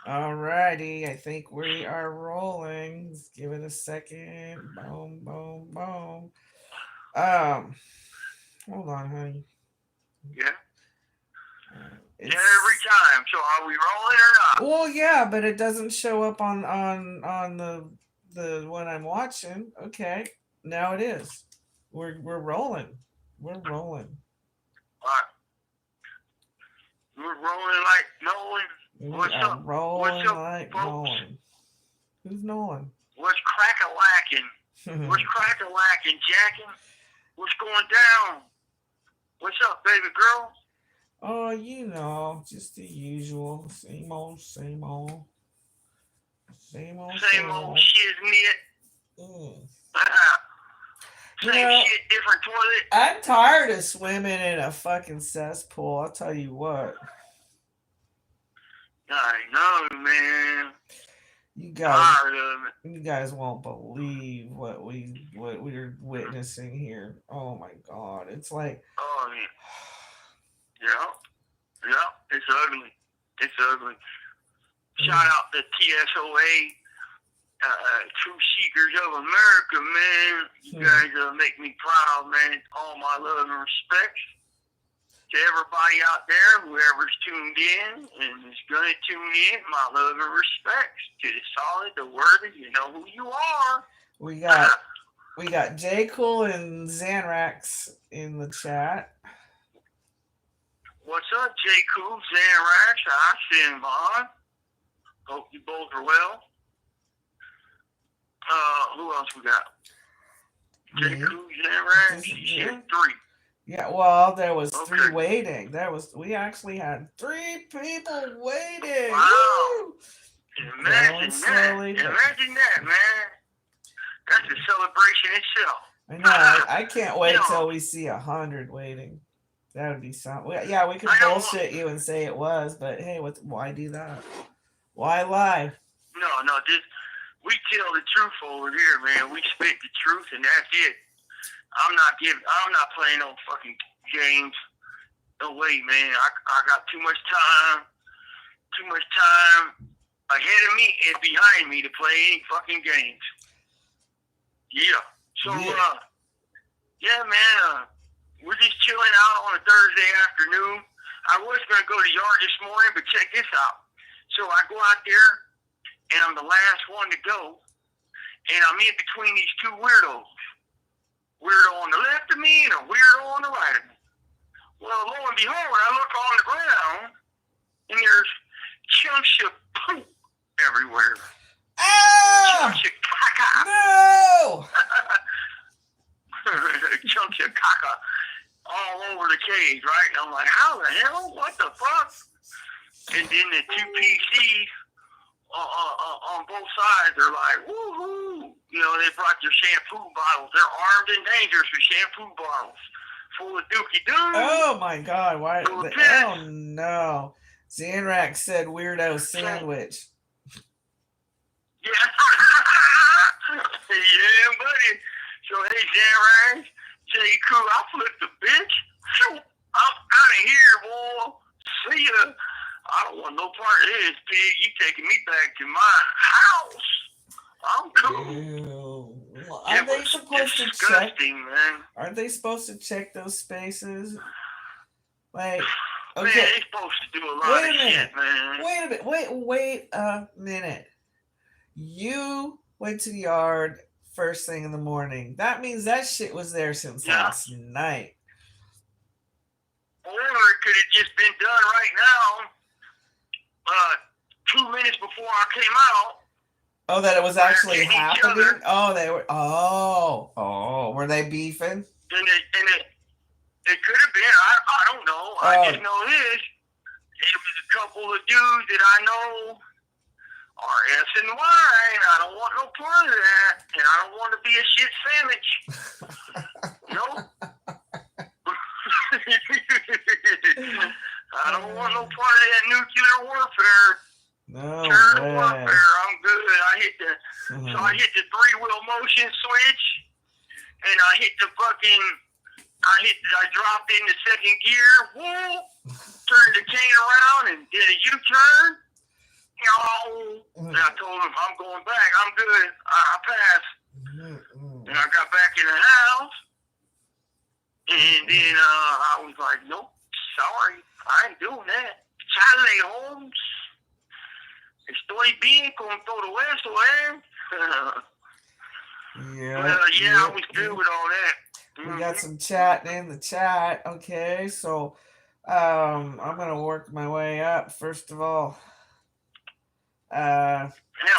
All righty. I think we are rolling. Let's give it a second. Boom, boom, boom. Um, hold on, honey. Yeah. Every It's time. So are we rolling or not? well, yeah, but it doesn't show up on the one I'm watching. Okay, now it is. We're rolling. We're rolling. All right. We're rolling like Nolan. We What's are up? What's rolling up, like folks? Nolan. Who's Nolan? What's crack-a-lacking? What's crack-a-lacking, Jackin? What's going down? What's up, baby girl? Oh, you know, just the usual. Same old, same old. Same old, Same same old old. shiznit. Mm. You Same know, shit, different toilet. I'm tired of swimming in a fucking cesspool. I'll tell you what. I know, man. You guys, Tired of it. you guys won't believe what we're witnessing here. Oh my god, it's like, Oh, yeah. Yeah. Yeah. It's ugly. It's ugly. Shout out to TSOA, True Seekers of America, man. You guys make me proud, man. All my love and respect to everybody out there, whoever's tuned in and is going to tune in. My love and respect to the solid, the worthy. You know who you are. we got J Cool and Xanrax in the chat. What's up, J. Cool, Xanrax? I stand by. Hope you both are well. Who else we got? J. Cool, Xanrax. She said 3. Yeah, well, there was 3 waiting. We actually had 3 people waiting. Wow. Woo! Imagine that, man. That's a celebration itself. I know. I can't wait till we see 100 waiting. That would be something. Yeah, we could bullshit you and say it was, but hey, why do that? Why lie? No, just we tell the truth over here, man. We spit the truth, and that's it. I'm not playing no fucking games. No way, man. I got too much time ahead of me and behind me to play any fucking games. Yeah. So, yeah, man. We're just chilling out on a Thursday afternoon. I was going to go to the yard this morning, but check this out. So I go out there, and I'm the last one to go, and I'm in between these 2 weirdos. Weirdo on the left of me and a weirdo on the right of me. Well, lo and behold, I look on the ground, and there's chunks of poop everywhere. Ah! Chunks of caca. No! Chunks of caca all over the cage, right? And I'm like, how the hell? What the fuck? And then the 2 PCs on both sides are like, woohoo! You know, they brought their shampoo bottles. They're armed and dangerous with shampoo bottles full of dookie doo. Oh my god! Why? Oh no! Xanrax said weirdo sandwich. Yeah, yeah, buddy. So hey, Xanrax, J. Cool, I flipped the bitch. I'm out of here, boy. See ya. I don't want no part of this, pig. You taking me back to my house. I'm cool. Ew. Are they supposed to check? Man. Aren't they supposed to check those spaces? Like, okay. Man, they're supposed to do a lot of shit, man. Wait a minute. Wait a minute. You went to the yard first thing in the morning. That means that shit was there since last night. Or it could have just been done right now. 2 minutes before I came out. Oh, that it was actually happening? Oh, they were. Oh, were they beefing? And it could have been. I don't know. I just know this. It was a couple of dudes that I know are S and Y, and I don't want no part of that. And I don't want to be a shit sandwich. Nope. I don't want no part of that nuclear warfare. No way. Warfare. I'm good. I hit the 3-wheel motion switch, and I dropped in the second gear. Whoa! Turned the cane around and did a U-turn. yo. And I told him, I'm going back. I'm good. I passed. And I got back in the house. And then I was like, nope, sorry. I ain't doing that. Sale, Holmes. Estoy bien con todo eso, eh? Yeah. Yeah, I was good with all that. We got some chatting in the chat. Okay, so I'm gonna work my way up. First of all,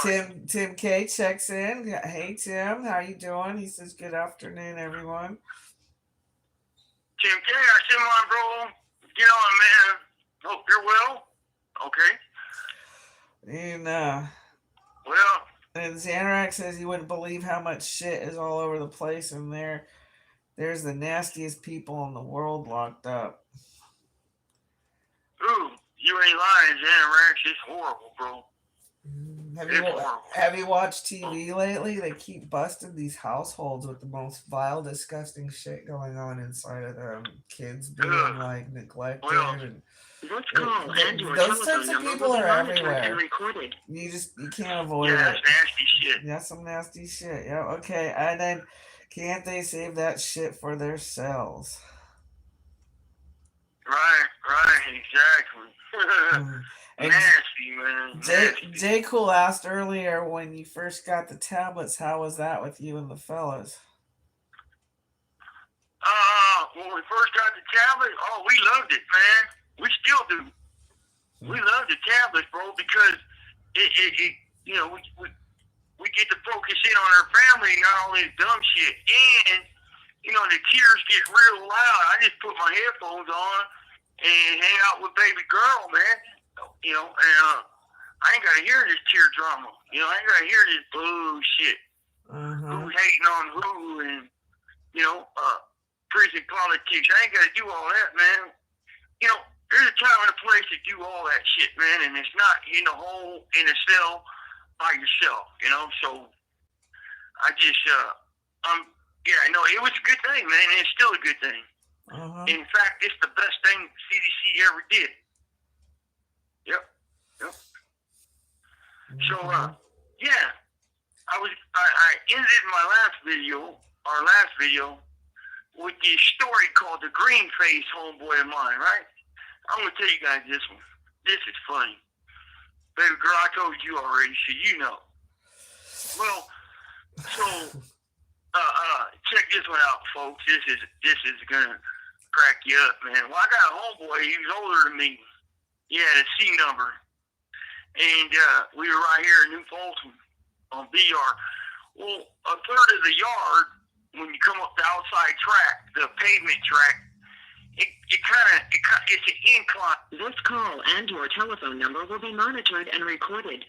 Tim K checks in. Hey Tim, how you doing? He says good afternoon, everyone. Tim K, I said, my bro, get on, man. Hope you're well. Okay. And well, and Xanarak says he wouldn't believe how much shit is all over the place in there. There's the nastiest people in the world locked up. Ooh, you ain't lying, Xanarak. It's horrible, bro. Have you watched TV lately? They keep busting these households with the most vile, disgusting shit going on inside of them. Kids being like neglected. And those types of people are everywhere. You can't avoid it. That's nasty shit. That's some nasty shit. Yeah. Okay. And then can't they save that shit for themselves? Right, exactly. Nasty, man. J. Cool asked earlier, when you first got the tablets, how was that with you and the fellas? When we first got the tablets, we loved it, man. We still do. We love the tablets, bro, because it you know, we get to focus in on our family, not only the dumb shit, and you know, the tears get real loud. I just put my headphones on and hang out with baby girl, man. You know, and I ain't gotta hear this tear drama. You know, I ain't gotta hear this bullshit. Who hating on who, and you know, prison politics. I ain't gotta do all that, man. You know, there's a time and a place to do all that shit, man, and it's not in a hole in a cell by yourself. You know, so I just yeah, no, it was a good thing, man, and it's still a good thing. In fact, it's the best thing CDC ever did. Yep. So, yeah, I ended my last video, with this story called The Green Face Homeboy of Mine, right? I'm going to tell you guys this one. This is funny. Baby girl, I told you already, so you know. Well, so, check this one out, folks. This is going to crack you up, man. Well, I got a homeboy. He was older than me. He had a C number. And we were right here in New Folsom on BR. Well, a third of the yard, when you come up the outside track, the pavement track, it's an incline. This call and your telephone number will be monitored and recorded.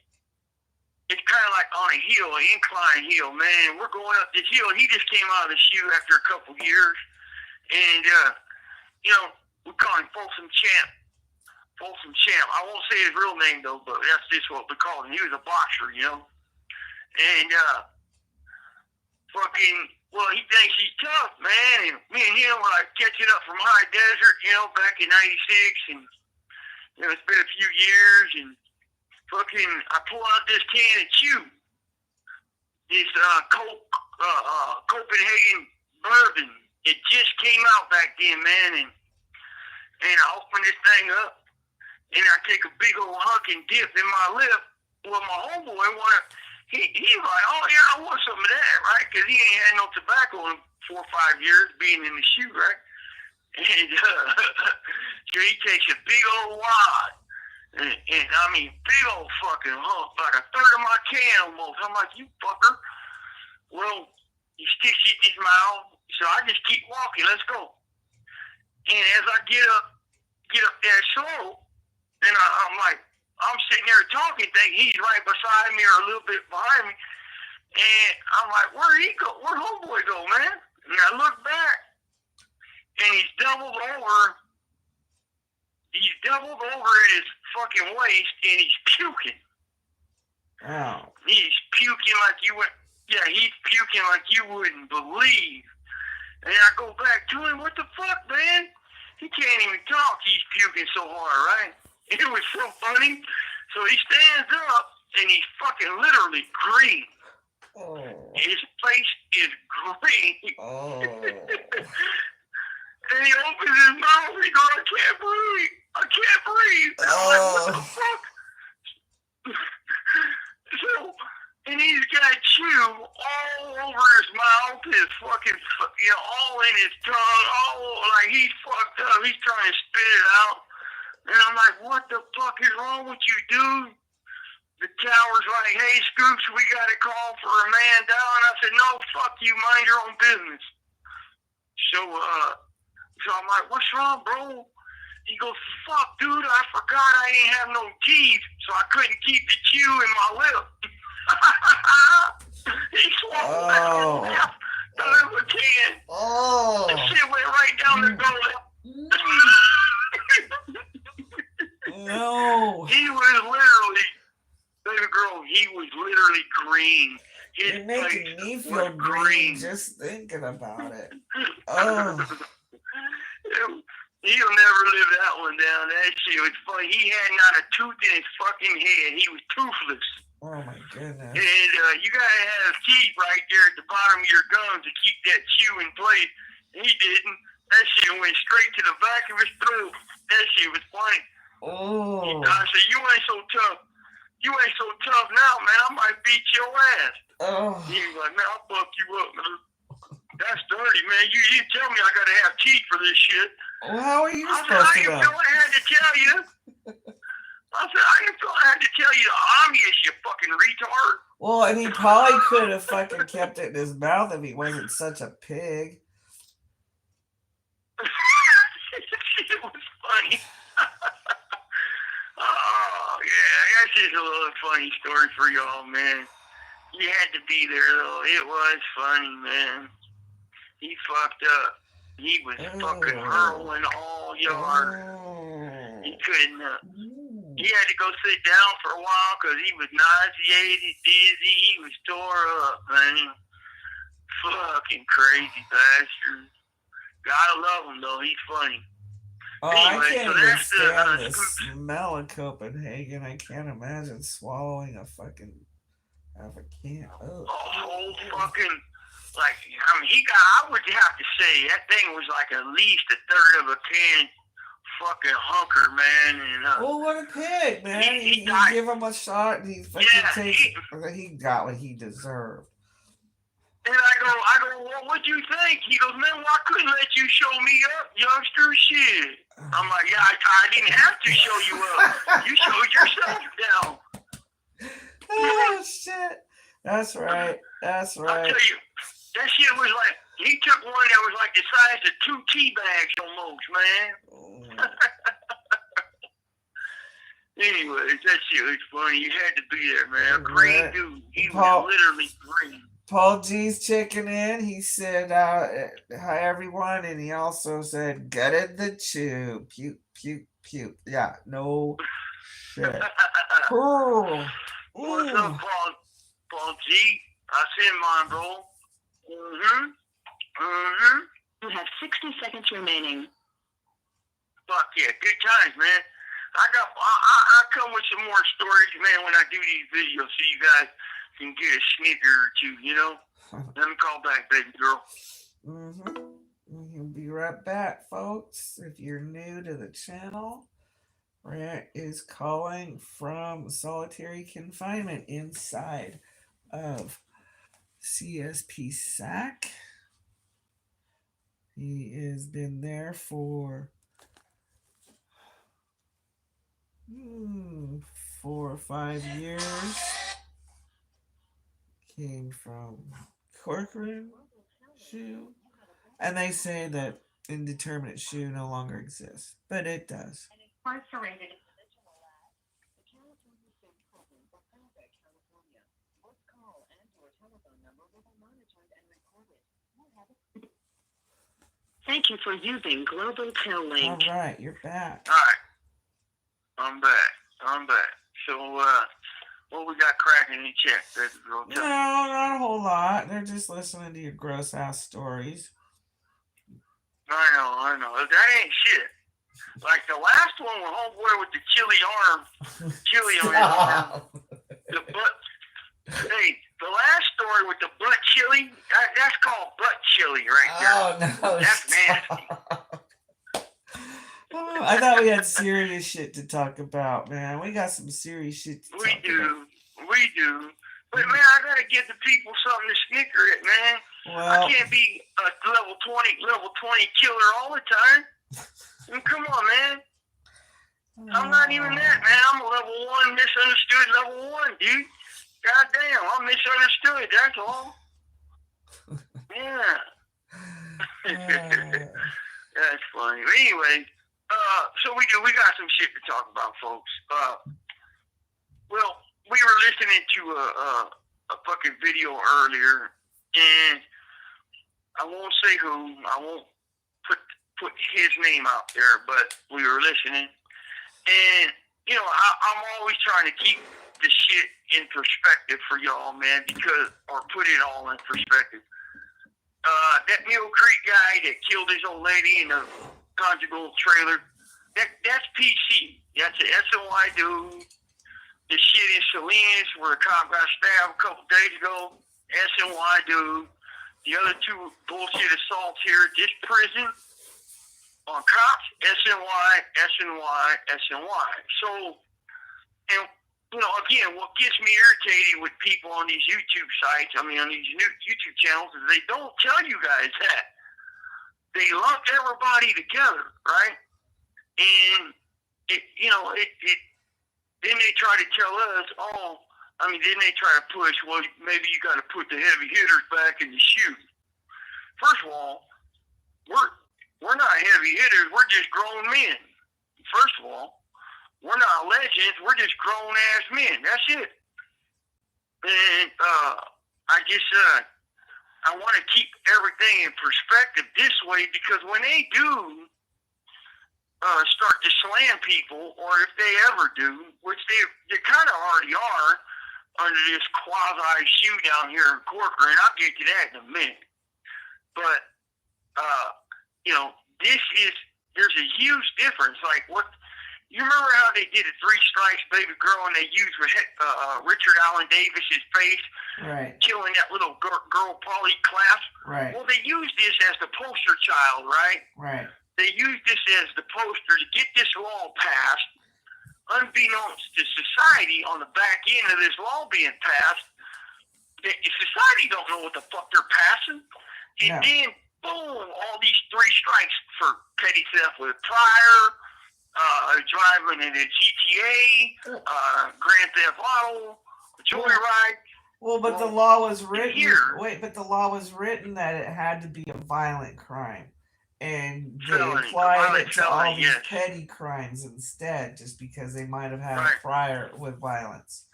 It's kind of like on a hill, an incline hill, man. We're going up this hill. He just came out of the SHU after a couple years. And, you know, we call him Folsom Champ. I won't say his real name, though, but that's just what we call him. He was a boxer, you know. And, well, he thinks he's tough, man. And me and him were like catching up from high desert, you know, back in 96. And, you know, it's been a few years. And I pull out this can of chew. This Copenhagen bourbon. It just came out back then, man. And I open this thing up. And I take a big old hunk and dip in my lip. Well, my homeboy he's like, oh yeah, I want some of that, right? Because he ain't had no tobacco in 4 or 5 years being in the SHU, right? And so he takes a big old wad. And I mean, big old fucking hump, like a third of my can almost. I'm like, you fucker. Well, he sticks it in his mouth. So I just keep walking. Let's go. And as I get up that slope, then I'm like, I'm sitting there talking, thinking he's right beside me or a little bit behind me. And I'm like, where'd he go? Where'd homeboy go, man? And I look back, and he's doubled over. He's doubled over at his fucking waist, and he's puking. Wow. He's puking like he's puking like you wouldn't believe. And I go back to him, what the fuck, man? He can't even talk. He's puking so hard, right? It was so funny. So he stands up, and he's fucking literally green. Oh. His face is green. Oh. And he opens his mouth, and he goes, I can't breathe. I can't breathe. And I'm like, what the fuck? So, and he's got chew all over his mouth, his fucking, all in his tongue, all like he's fucked up. He's trying to spit it out. And I'm like, what the fuck is wrong with you, dude? The tower's like, hey, Scoops, we got to call for a man down. I said, no, fuck you, mind your own business. So I'm like, what's wrong, bro? He goes, fuck, dude, I forgot I ain't have no teeth, so I couldn't keep the chew in my lip. He swallowed the little can. Oh. That shit went right down the gullet. No. He was literally, baby girl, he was literally green. You're making me feel green just thinking about it. Oh. He'll never live that one down. That shit was funny. He had not a tooth in his fucking head. He was toothless. Oh my goodness. And you gotta have teeth right there at the bottom of your gums to keep that chew in place. He didn't. That shit went straight to the back of his throat. That shit was funny. Oh. I said, you ain't so tough. You ain't so tough now, man. I might beat your ass. Oh. He was like, man, I'll fuck you up, man. That's dirty, man. You didn't tell me I gotta have teeth for this shit. Well, how are you I said, supposed I to didn't know? feel I had to tell you. I said, I didn't feel I had to tell you the obvious, you fucking retard. Well, and he probably could have fucking kept it in his mouth if he wasn't such a pig. It was funny. Oh, yeah, that's just a little funny story for y'all, man. You had to be there, though. It was funny, man. He fucked up. He was fucking hurling all yard. He couldn't. He had to go sit down for a while because he was nauseated, dizzy. He was tore up, man. Fucking crazy bastard. Gotta love him, though. He's funny. Oh, anyway, I can't so even that's stand the the smell of Copenhagen. I can't imagine swallowing a fucking half a can. Oh, whole fucking, like, I mean, I would have to say, that thing was like at least a third of a can fucking hunker, man. And, well, what a pig, man. He give him a shot and he fucking he got what he deserved. And I go, well, what'd you think? He goes, man, well, I couldn't let you show me up, youngster. Shit. I'm like, yeah, I didn't have to show you up. You showed yourself down. Oh, shit. That's right. That's right. I'll tell you, that shit was like, he took one that was like the size of 2 tea bags almost, man. Anyways, that shit was funny. You had to be there, man. A green dude. He was literally green. Paul G's checking in. He said, hi, everyone. And he also said, gutted the chew. Puke, puke, puke. Yeah, no shit. Oh. What's up, Paul G? I seen mine, bro. You have 60 seconds remaining. Fuck yeah, good times, man. I come with some more stories, man, when I do these videos, so you guys can get a snigger or two, you know? Let me call back, baby girl. We'll be right back, folks. If you're new to the channel, Brant is calling from solitary confinement inside of CSP-SAC. He has been there for 4 or 5 years. Came from CORCORAN SHU. And they say that indeterminate SHU no longer exists. But it does. Incarcerated. Thank you for using Global Tel Link. All right, you're back. All right. I'm back. So, what we got cracking in the chat, baby girl? No, not a whole lot. They're just listening to your gross ass stories. I know. That ain't shit. Like the last one with homeboy with the chili on his arm. The butt. Hey, the last story with the butt chili, that's called butt chili right there. Oh no, that's nasty. Oh, I thought we had serious shit to talk about, man. We got some serious shit to talk about. We do. But man, I gotta give the people something to snicker at, man. Well, I can't be a level 20 killer all the time. I mean, come on, man. I'm not even that, man. I'm a level 1 misunderstood level 1, dude. God damn, I'm misunderstood, that's all. Yeah. That's funny. But anyway, so we got some shit to talk about, folks. Well, we were listening to a fucking video earlier, and I won't say who, I won't put his name out there, but we were listening, and, you know, I'm always trying to keep the shit in perspective for y'all, man, or put it all in perspective. That Mule Creek guy that killed his old lady in a conjugal trailer, that's PC. That's an SOI dude. The shit in Salinas where a cop got stabbed a couple days ago, SNY dude. The other two bullshit assaults here at this prison on cops, SNY. So, and, you know, again, what gets me irritated with people on these YouTube sites, on these new YouTube channels, is they don't tell you guys that. They lump everybody together, right? And, then they try to tell us, then they try to push, well, maybe you got to put the heavy hitters back in the SHU. First of all, we're not heavy hitters. We're just grown men. First of all, we're not legends. We're just grown-ass men. That's it. And I want to keep everything in perspective this way, because when they do start to slam people, or if they ever do, which they kind of already are under this Quasi SHU down here in Corcoran, I'll get to that in a minute. But, there's a huge difference. Like, you remember how they did a 3 strikes baby girl, and they used Richard Allen Davis's face, right, killing that little girl Polly Class? Right. Well, they used this as the poster child, right? Right. They used this as the poster to get this law passed, unbeknownst to society on the back end of this law being passed. Society don't know what the fuck they're passing. And then, boom, all these 3 strikes for petty theft with prior, driving in a GTA, Grand Theft Auto, joyride. Well, but the law was written. But the law was written that it had to be a violent crime. And they applied it to all these petty crimes instead, just because they might have had a prior with violence.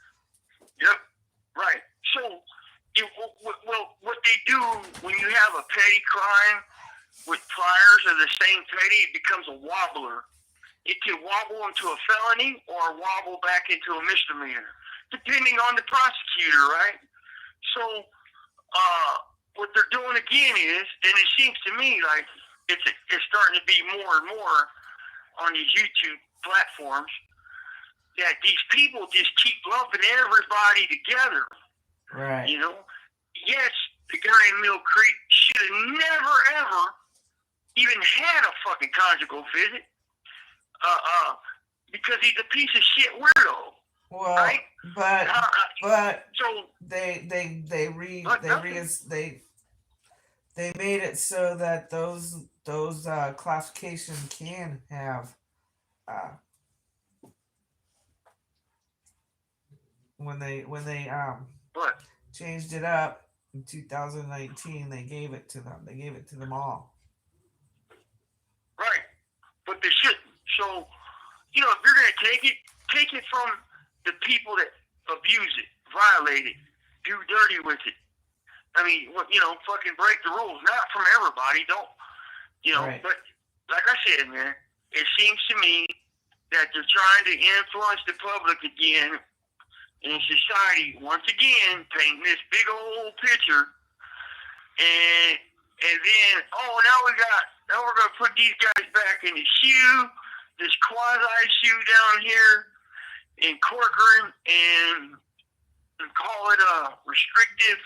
Yep, right. So, what they do when you have a petty crime with priors of the same petty, it becomes a wobbler. It can wobble into a felony or wobble back into a misdemeanor, depending on the prosecutor, right? So, what they're doing again is, and it seems to me like it's starting to be more and more on these YouTube platforms, that these people just keep lumping everybody together. Right. You know? Yes, the guy in Mill Creek should have never, ever even had a fucking conjugal visit. Because he's a piece of shit weirdo. Well, right? but so they made it so that those classification can have when they changed it up in 2019, they gave it to them. They gave it to them all. Right, but they shouldn't. So, if you're gonna take it from the people that abuse it, violate it, do dirty with it. Fucking break the rules. Not from everybody. Don't, right. But like I said, man, it seems to me that they're trying to influence the public again in society, once again, painting this big old picture. And then, now we're going to put these guys back in the SHU. this Quasi SHU down here in Corcoran and call it a restrictive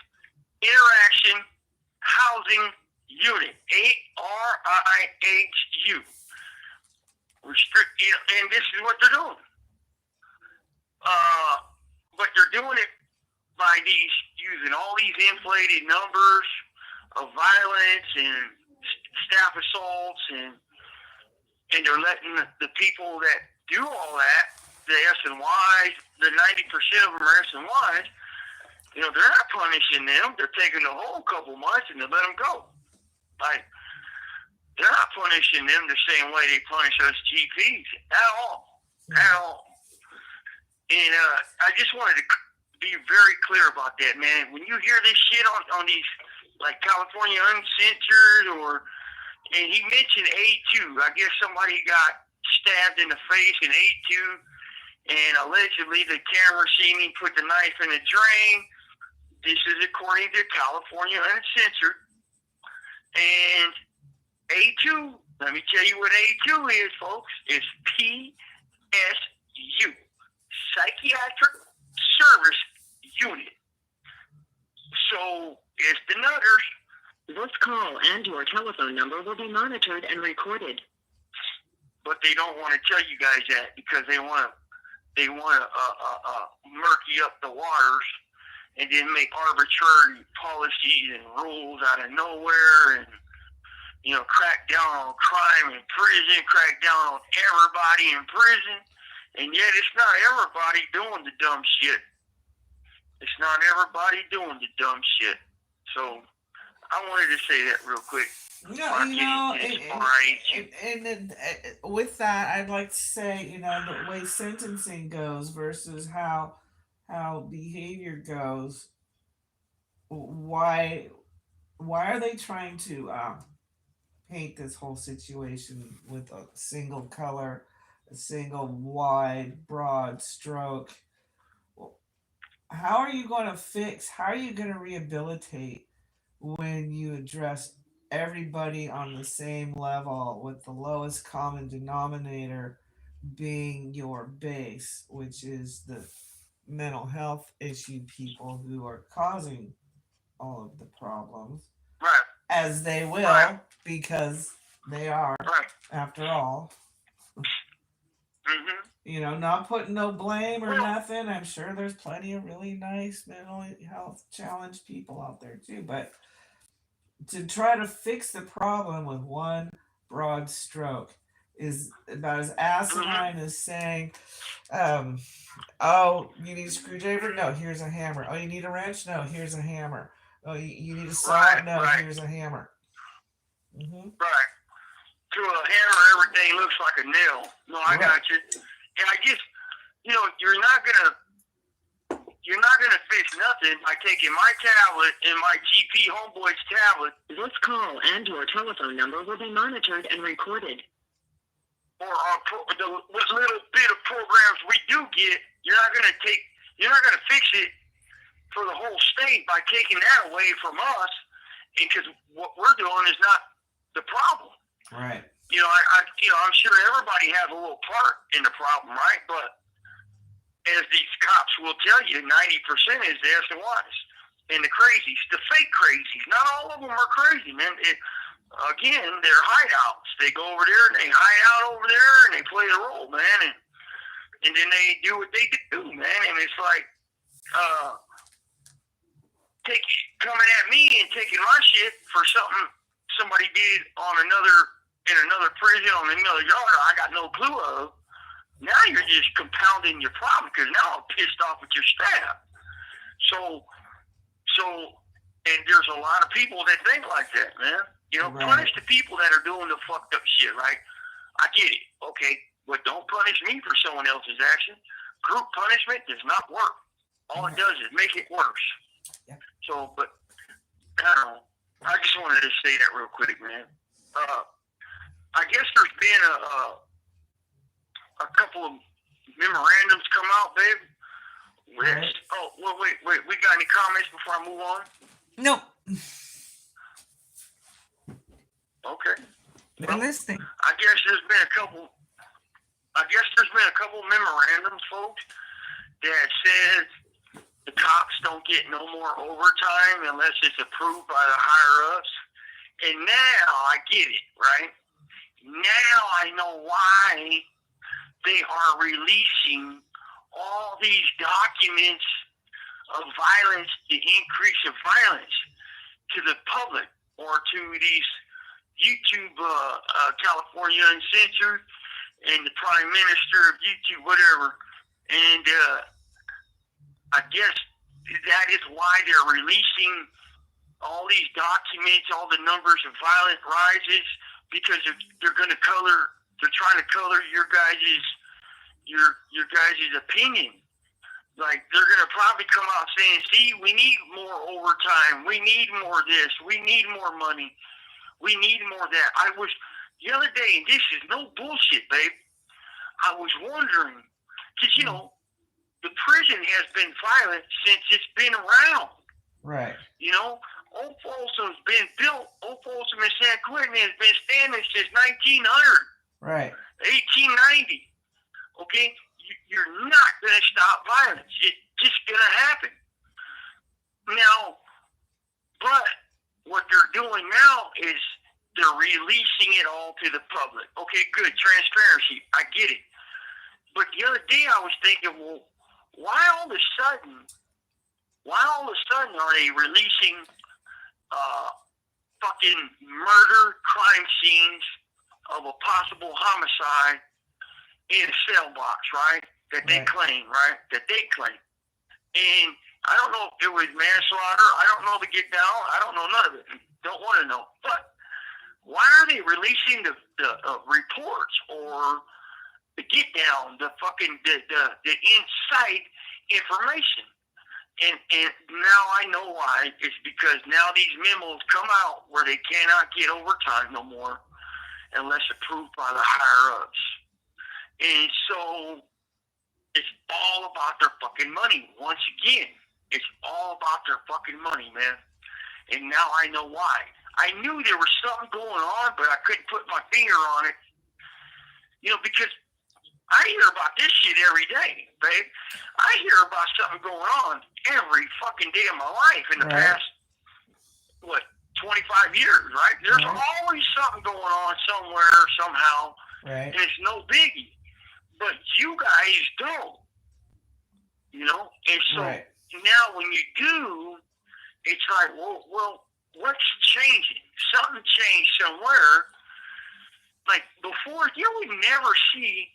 interaction housing unit, ARIHU. Restricted, and this is what they're doing. But they're doing it by using all these inflated numbers of violence and staff assaults, and they're letting the people that do all that, the S&Ys, the 90% of them are S&Ys, they're not punishing them. They're taking the whole couple months and they let them go. Like, they're not punishing them the same way they punish us GPs at all. At all. And I just wanted to be very clear about that, man. When you hear this shit on these, like, California Uncensored, and he mentioned A2. I guess somebody got stabbed in the face in A2, and allegedly the camera seen him put the knife in the drain. This is according to California Uncensored. And A2, let me tell you what A2 is, folks. It's PSU, Psychiatric Service Unit. So, it's the nutters. This call and your telephone number will be monitored and recorded. But they don't want to tell you guys that because they want to murky up the waters and then make arbitrary policies and rules out of nowhere, and crack down on crime in prison, crack down on everybody in prison, and yet it's not everybody doing the dumb shit. It's not everybody doing the dumb shit. So I wanted to say that real quick. And with that, I'd like to say, the way sentencing goes versus how behavior goes. Why are they trying to paint this whole situation with a single color, a single wide, broad stroke? How are you going to fix? How are you going to rehabilitate when you address everybody on the same level, with the lowest common denominator being your base, which is the mental health issue people who are causing all of the problems? Right. As they will, right. Because they are, right. After all. Mm-hmm. Not putting no blame or nothing. I'm sure there's plenty of really nice mental health challenged people out there too, but to try to fix the problem with one broad stroke is about as asinine as saying, oh, you need a screwdriver? No, here's a hammer. Oh, you need a wrench? No, here's a hammer. Oh, you need a saw? No, here's a hammer. Mm-hmm. Right. To a hammer, everything looks like a nail. No, I got you. And I just, you're not gonna fix nothing by taking my tablet and my GP homeboy's tablet. This call and your telephone number will be monitored and recorded. Or the little bit of programs we do get, you're not gonna fix it for the whole state by taking that away from us, because what we're doing is not the problem. Right. I'm sure everybody has a little part in the problem, right? But as these cops will tell you, 90% is the S&Ys and the crazies, the fake crazies. Not all of them are crazy, man. Again, they're hideouts. They go over there and they hide out over there and they play the role, man. And then they do what they do, man. And it's like, coming at me and taking my shit for something somebody did in another prison, on another yard I got no clue of. Now you're just compounding your problem, because now I'm pissed off with your staff. So, and there's a lot of people that think like that, man. Right. Punish the people that are doing the fucked up shit, right? I get it, okay, but don't punish me for someone else's action. Group punishment does not work. All it does is make it worse. Yeah. So, but I don't know. I just wanted to say that real quick, man. I guess there's been a couple of memorandums come out, babe. Right. Oh, well, wait. We got any comments before I move on? Nope. Okay. Been listening. I guess there's been a couple I guess there's been a couple memorandums, folks, that says the cops don't get no more overtime unless it's approved by the higher ups. And now I get it, right? Now I know why they are releasing all these documents of violence, the increase of violence to the public or to these YouTube California Uncensored and the Prime Minister of YouTube, whatever. And I guess that is why they're releasing all these documents, all the numbers of violent rises, because they're going to color. They're trying to color your guys' opinion. Like, they're going to probably come out saying, see, we need more overtime. We need more this. We need more money. We need more that. The other day, and this is no bullshit, babe, I was wondering, because, you know, the prison has been violent since it's been around. Right. You know, Old Folsom's been built. Old Folsom in San Quentin has been standing since 1900. Right. 1890. Okay? You're not going to stop violence. It's just going to happen. Now, but what they're doing now is they're releasing it all to the public. Okay, good. Transparency. I get it. But the other day I was thinking, well, why all of a sudden are they releasing fucking murder crime scenes of a possible homicide in a cell box, right? That they claim, right? That they claim. And I don't know if it was manslaughter. I don't know the get down. I don't know none of it. Don't want to know. But why are they releasing the reports or the get down, the inside information? And now I know why. It's because now these memos come out where they cannot get overtime no more unless approved by the higher ups. And so it's all about their fucking money. Once again, it's all about their fucking money, man. And now I know why. I knew there was something going on, but I couldn't put my finger on it. You know, because I hear about this shit every day, babe. I hear about something going on every fucking day of my life in the past, 25 years, right? There's always something going on somewhere, somehow, and it's no biggie. But you guys don't, you know? And so now when you do, it's like, well, what's changing? Something changed somewhere. Like, before, you would never see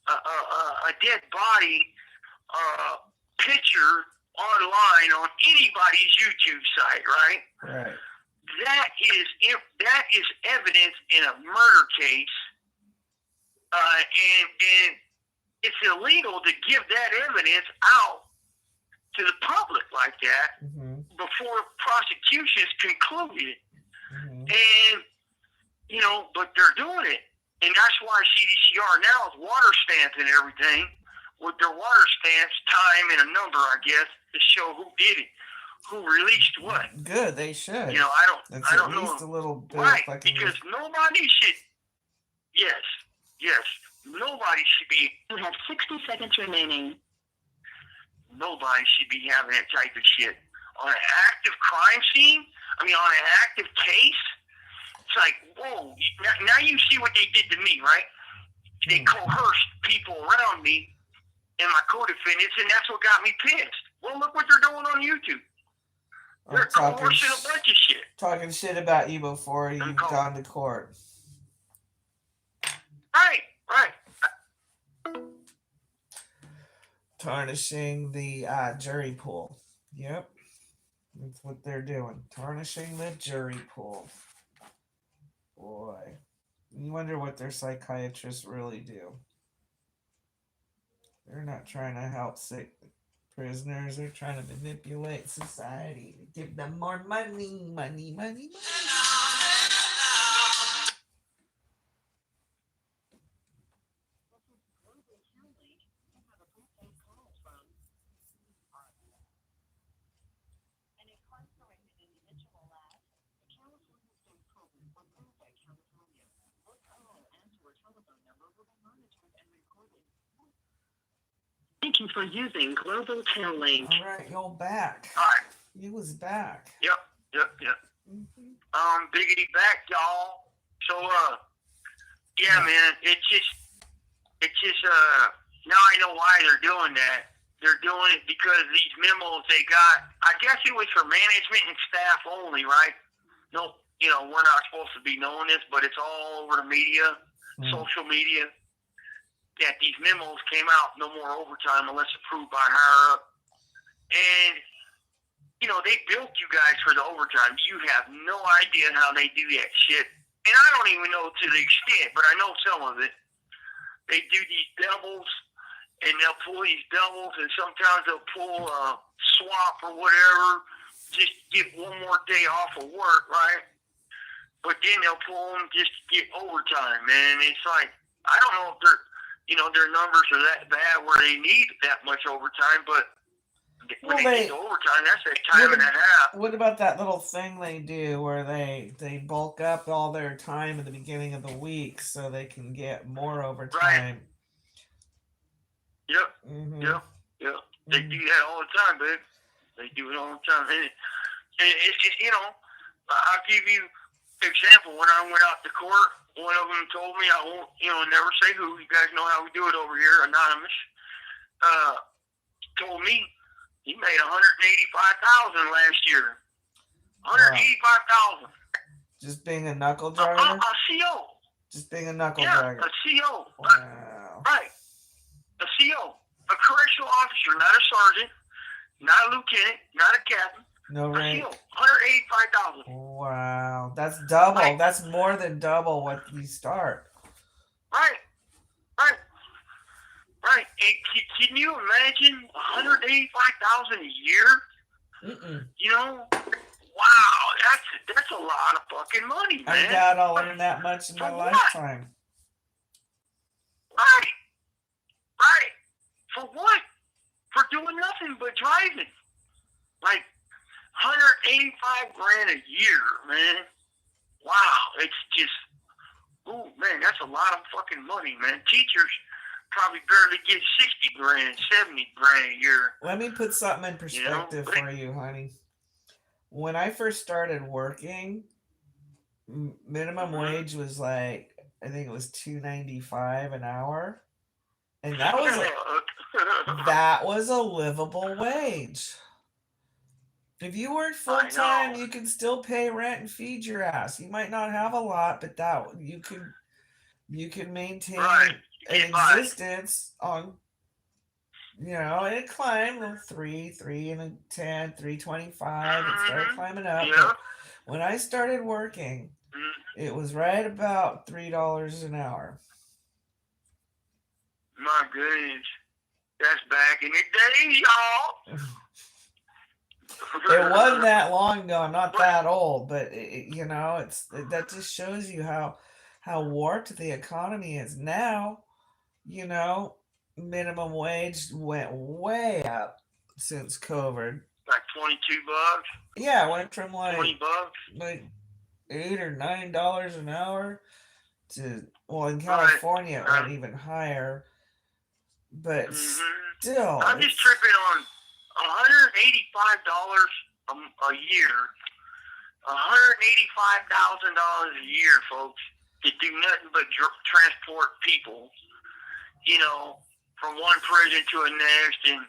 a dead body picture online on anybody's YouTube site, right? Right. That is evidence in a murder case, and it's illegal to give that evidence out to the public like that before prosecution's concluded. And, you know, but they're doing it. And that's why CDCR now is water stamping everything with their water stamps, time, and a number, I guess, to show who did it, who released what. Good, they should. You know, I don't know. At least a little bit because nobody should. Yes, nobody should be. You have 60 seconds remaining. Nobody should be having that type of shit on an active crime scene. I mean, on an active case. It's like, whoa, now you see what they did to me, right? They coerced people around me and my co-defendants, and that's what got me pissed. Well, look what they're doing on YouTube. They're coercing a bunch of shit. Talking shit about you before you've gone to court. Right. Tarnishing the jury pool. Yep. That's what they're doing. Tarnishing the jury pool. Boy. You wonder what their psychiatrists really do. They're not trying to help sick prisoners. They're trying to manipulate society to give them more money. Telephone number will be monitored and recorded. Thank you for using Global Tail Link. All right, you're back. All right. You was back. Yep. Biggity back, y'all. So, yeah, man, it's just, now I know why they're doing that. They're doing it because these memos they got, I guess it was for management and staff only, right? No, we're not supposed to be knowing this, but it's all over the media, social media, that these memos came out, no more overtime unless approved by higher up. And, they built you guys for the overtime. You have no idea how they do that shit. And I don't even know to the extent, but I know some of it. They do these doubles, and they'll pull these doubles, and sometimes they'll pull a swap or whatever, just to get one more day off of work, right? But then they'll pull them just to get overtime, man. It's like, I don't know if their numbers are that bad where they need that much overtime, but when they get to overtime, that's a time and a half. What about that little thing they do where they bulk up all their time at the beginning of the week so they can get more overtime? Right. Yep. Mm-hmm. Yep. They do that all the time, babe. They do it all the time. And I'll give you an example. When I went out to court, one of them told me, I won't, never say who. You guys know how we do it over here, anonymous. Told me he made $185,000 last year. $185,000. Just being a knuckle driver? A CO. Just being a knuckle driver. Yeah, a CO. Wow. Right. A CO. A correctional officer, not a sergeant, not a lieutenant, not a captain. No rank. A CO. $185,000. Wow. That's double. Right. That's more than double what you start. Right. And can you imagine $185,000 a year? Mm-mm. Wow, that's a lot of fucking money, man. I doubt I'll earn that much in my lifetime. Right. For what? For doing nothing but driving. Like $185,000 a year, man. Wow, it's just, ooh, man, that's a lot of fucking money, man. Teachers probably barely get $60,000, $70,000 a year. Let me put something in perspective for you, honey. When I first started working, minimum wage was like, I think it was $2.95 an hour, and that was a livable wage. If you work full time, you can still pay rent and feed your ass. You might not have a lot, but you can maintain an existence on, and it climbed 3 and a 10, 3.25. It started climbing up. Yeah. But when I started working, it was right about $3 an hour. My goodness, that's back in the day, y'all. It wasn't that long ago. I'm not that old, but that just shows you how warped the economy is now. Minimum wage went way up since COVID. Like $22. Yeah, it went from like $20, like $8 or $9 an hour to, well, in California it went even higher. But still, I'm just tripping on $185 a year. $185,000 a year, folks, to do nothing but transport people, from one prison to a next, and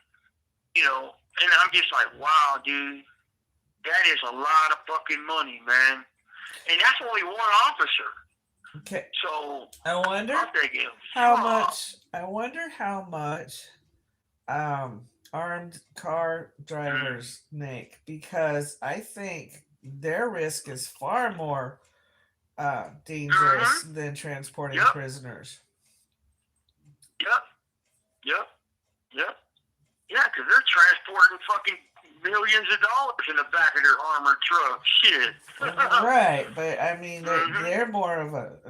and I'm just like, wow, dude, that is a lot of fucking money, man, and that's only one officer. Okay. So I wonder how much armed car drivers make, because I think their risk is far more dangerous than transporting prisoners. Yep. Yeah, because they're transporting fucking millions of dollars in the back of their armored truck. Shit. Right, but I mean, they're more of a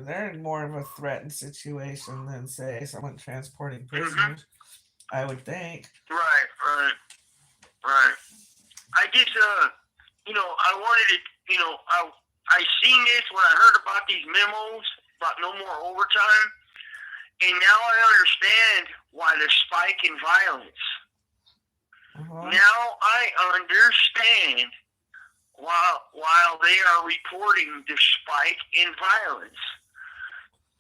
threatened situation than, say, someone transporting prisoners. I would think. Right. I just, I wanted to, I seen this when I heard about these memos about no more overtime, And now I understand why the spike in violence. Now I understand while they are reporting the spike in violence.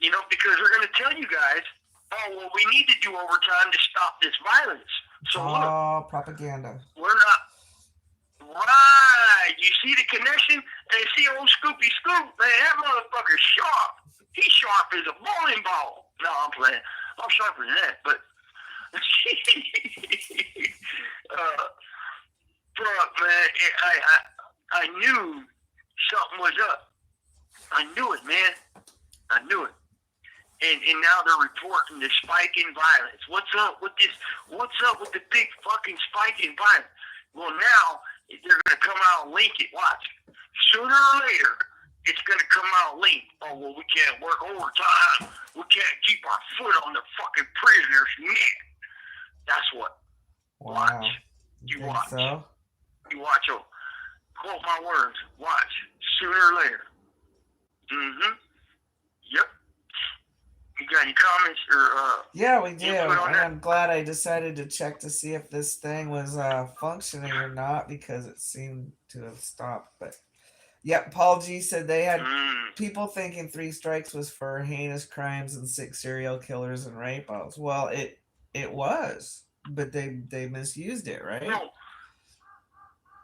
You know, because they're going to tell you guys, oh, well, we need to do overtime to stop this violence. So look, propaganda. We're not. Right. You see the connection? And you see old Scoopy Scoop, man, that motherfucker's sharp. He's sharp as a bowling ball. No, I'm playing. I'm sharper than that, but fuck, man, I knew something was up. I knew it, man. I knew it. And now they're reporting the spike in violence. What's up with this? What's up with the big fucking spike in violence? Well, now they're going to come out and link it. Watch. Sooner or later, it's going to come out and link. Oh, well, we can't work overtime. We can't keep our foot on the fucking prisoner's neck. That's what. Wow. Watch. You watch. So? You watch. Oh, quote my words. Watch. Sooner or later. Mm-hmm. Yep. You got any comments or yeah, we do. And I'm glad I decided to check to see if this thing was functioning or not, because it seemed to have stopped. But yeah, Paul G said they had people thinking 3 strikes was for heinous crimes and 6 serial killers and rape-outs. Well, it was, but they misused it, right? No.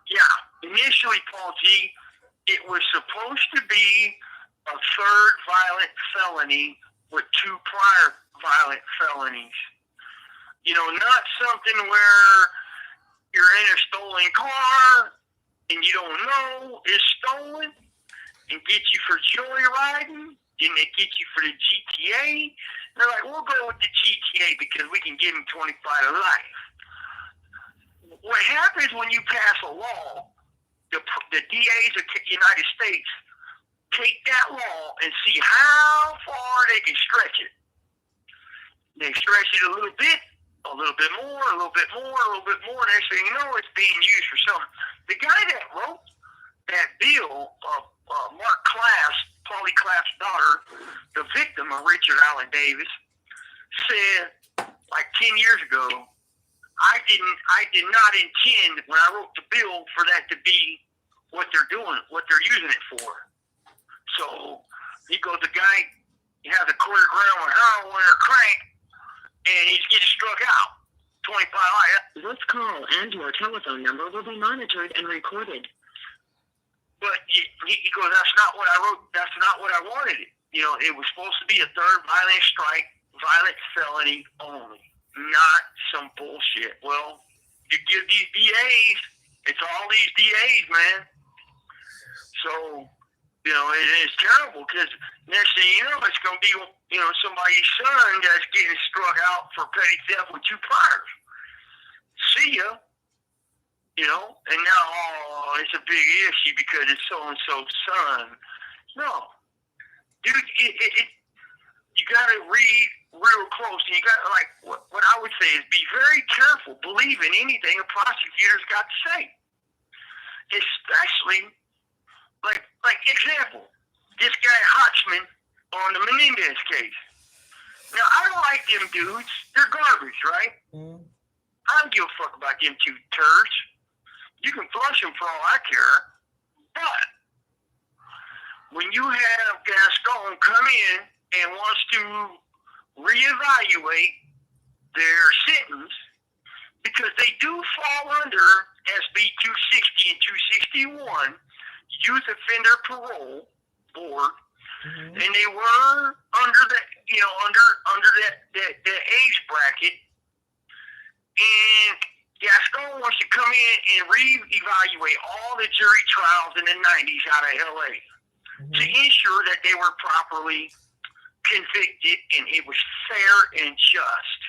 Yeah, initially, Paul G, it was supposed to be a 3rd violent felony with 2 prior violent felonies. You know, not something where you're in a stolen car and you don't know it's stolen and get you for joyriding, and they get you for the GTA. They're like, we'll go with the GTA because we can give them 25 to life. What happens when you pass a law, the DAs of the United States take that law and see how far they can stretch it. They stretch it a little bit more, a little bit more. Next thing you know, it's being used for something. The guy that wrote that bill, Mark Class, Polly Claff's daughter, the victim of Richard Allen Davis, said like 10 years ago, I did not intend when I wrote the bill for that to be what they're doing, what they're using it for. So he goes, the guy has a quarter gram of heroin or crank, and he's getting struck out. 25 life. This call and your telephone number will be monitored and recorded. But he goes, that's not what I wrote. That's not what I wanted it. You know, it was supposed to be a 3rd violent strike, violent felony only, not some bullshit. Well, you give these DAs, it's all these DAs, man. So, you know, it's terrible because next thing you know, it's going to be, you know, somebody's son that's getting struck out for petty theft with 2 priors. See ya. You know, and now, oh, it's a big issue because it's so-and-so's son. No. Dude, you got to read real close. And you got to, like, what I would say is be very careful. Believe in anything a prosecutor's got to say. Especially, like example, this guy Hotchman on the Menendez case. Now, I don't like them dudes. They're garbage, right? I don't give a fuck about them 2 turds. You can flush them for all I care. But when you have Gascon come in and wants to reevaluate their sentence, because they do fall under SB 260 and 261, Youth Offender Parole Board, and they were under the, you know, under that age bracket, and Gascon wants to come in and reevaluate all the jury trials in the 90s out of LA to ensure that they were properly convicted and it was fair and just.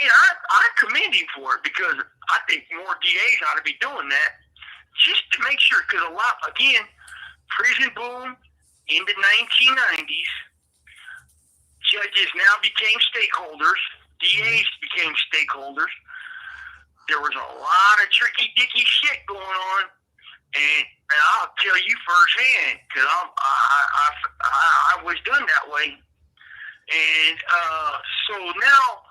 And I commend him for it, because I think more DAs ought to be doing that just to make sure, because a lot, again, prison boom in the 1990s, judges now became stakeholders, DAs became stakeholders. There was a lot of tricky dicky shit going on, and I'll tell you firsthand, because I was done that way. And so now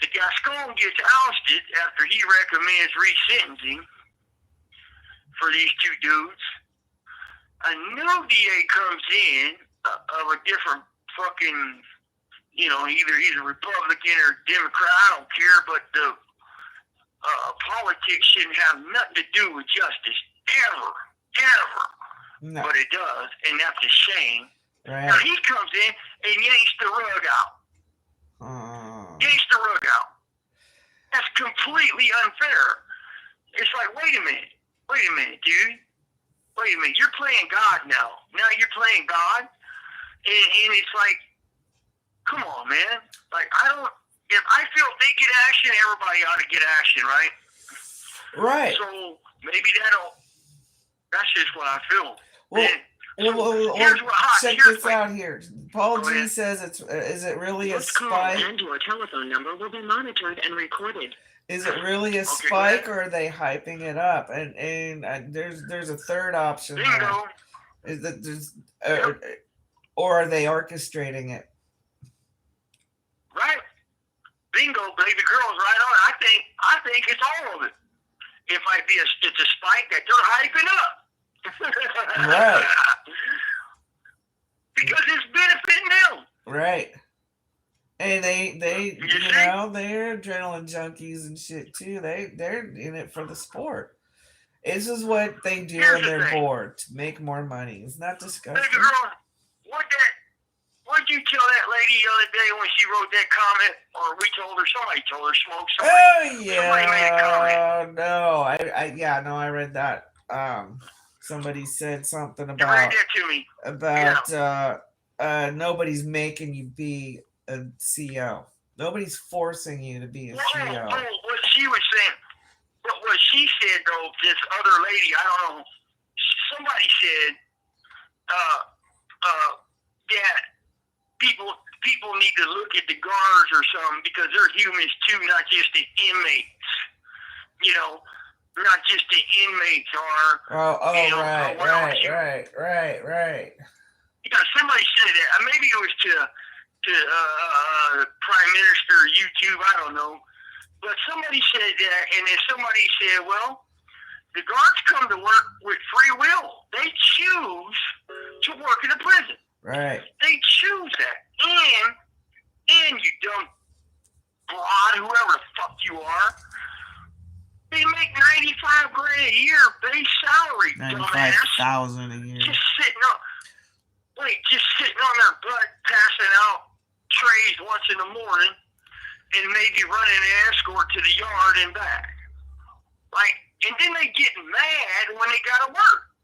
the Gascon gets ousted after he recommends resentencing for these two dudes. A new DA comes in of a different fucking, either he's a Republican or Democrat, I don't care, but the politics shouldn't have nothing to do with justice, ever. No. But it does, and that's a shame. Right. Now he comes in and yanks the rug out. Yanks the rug out. That's completely unfair. It's like, wait a minute, dude. Wait a minute, you're playing God now. Now you're playing God? And it's like, come on, man. Like, if I feel if they get action, everybody ought to get action, right? Right. So maybe that's just what I feel. Well, check this out here. Paul G says is it really a spike? And your telephone number will be monitored and recorded. Is it really a spike, or are they hyping it up? And there's a third option. Bingo. Is that there's or are they orchestrating it? Right. Bingo, baby girl's right on. I think it's all of it. It's a spike that they're hyping up. Right. Because it's benefiting them. Right. And they're adrenaline junkies and shit too. They're in it for the sport. This is what they do when they're bored, to make more money. Isn't that disgusting? Baby girl, what'd you tell that lady the other day when she wrote that comment? Or somebody told her smoke somebody. Oh yeah. Somebody made a comment. No, I read that. Somebody said something about read that to me. Nobody's making you be a CO. Nobody's forcing you to be a CO. What she was saying, what she said though, this other lady, I don't know, somebody said, that people need to look at the guards or something because they're humans too, not just the inmates. Not just the inmates are. Right. Somebody said that. Maybe it was to Prime Minister YouTube. I don't know. But somebody said that, and then somebody said, well, the guards come to work with free will. They choose to work in a prison. Right. They choose that. And you dumb broad, whoever the fuck you are, they make $95,000 a year base salary. $95,000 a year. Just sitting on their butt, passing out trays once in the morning, and maybe running an escort to the yard and back. And then they get mad when they gotta work.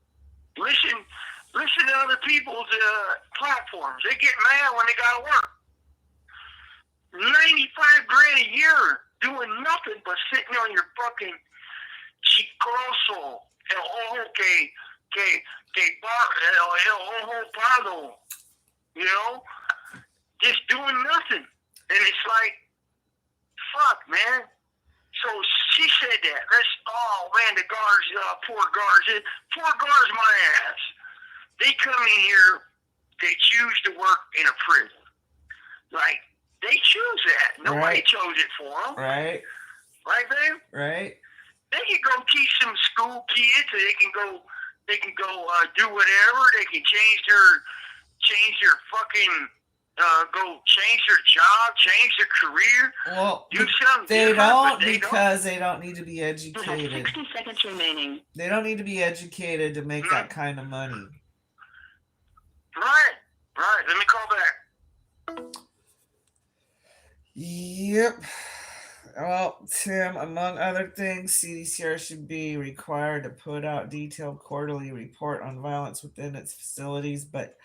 Listen to other people's platforms. They get mad when they gotta work. $95,000 a year doing nothing but sitting on your fucking chicloso, el ojo que el ojo pardo, just doing nothing. And it's like, fuck, man. So she said that. The guards, poor guards, my ass. They come in here, they choose to work in a prison. They choose that. Nobody chose it for them. Right. Right, babe? Right. They can go teach some school kids. They can go do whatever. They can change their fucking, go change their job, change their career. Well, do something they don't because they they don't need to be educated. 60 seconds remaining. They don't need to be educated to make that kind of money. Right. Let me call back. Yep. Well, Tim, among other things, CDCR should be required to put out detailed quarterly report on violence within its facilities, but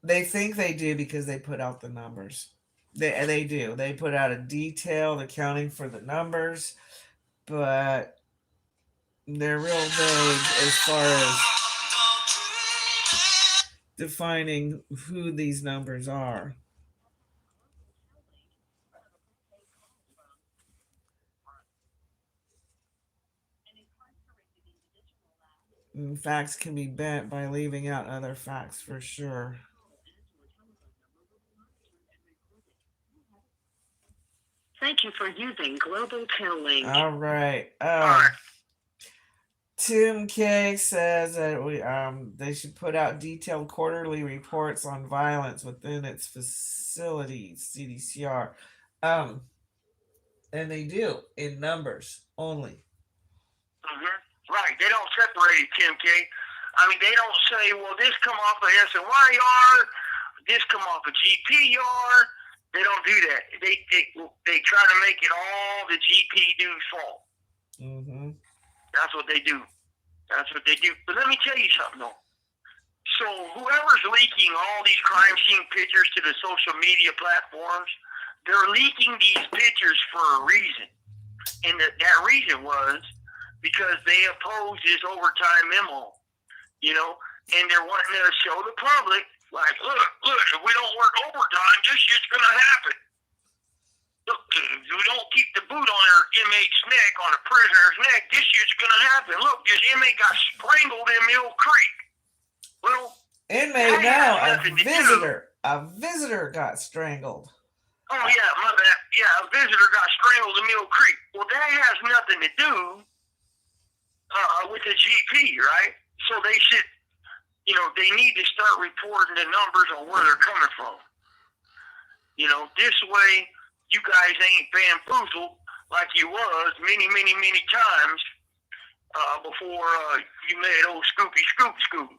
they think they do because they put out the numbers. They do. They put out a detailed accounting for the numbers, but they're real vague as far as defining who these numbers are. Facts can be bent by leaving out other facts for sure. for using global tail link. All right. Alright. Tim K says that they should put out detailed quarterly reports on violence within its facilities, CDCR. And they do in numbers only. Right. They don't separate it, Tim K. I mean, they don't say, well, this come off of SNY yard, this come off of GP yard. They don't do that. They try to make it all the GP dude's fault. Mm-hmm. That's what they do. That's what they do. But let me tell you something, though. So whoever's leaking all these crime scene pictures to the social media platforms, they're leaking these pictures for a reason. And that reason was because they opposed this overtime memo, you know, and they're wanting to show the public, like, look, if we don't work overtime, this shit's going to happen. Look, if we don't keep the boot on our inmate's neck, on a prisoner's neck, this shit's going to happen. Look, this inmate got strangled in Mill Creek. Well, inmate now, a visitor got strangled. Oh, yeah, my bad. Yeah, a visitor got strangled in Mill Creek. Well, that has nothing to do with the GP, right? So they should, you know, they need to start reporting the numbers on where they're coming from. You know, this way you guys ain't bamboozled like you was many, many, many times before you made old Scoopy Scoop.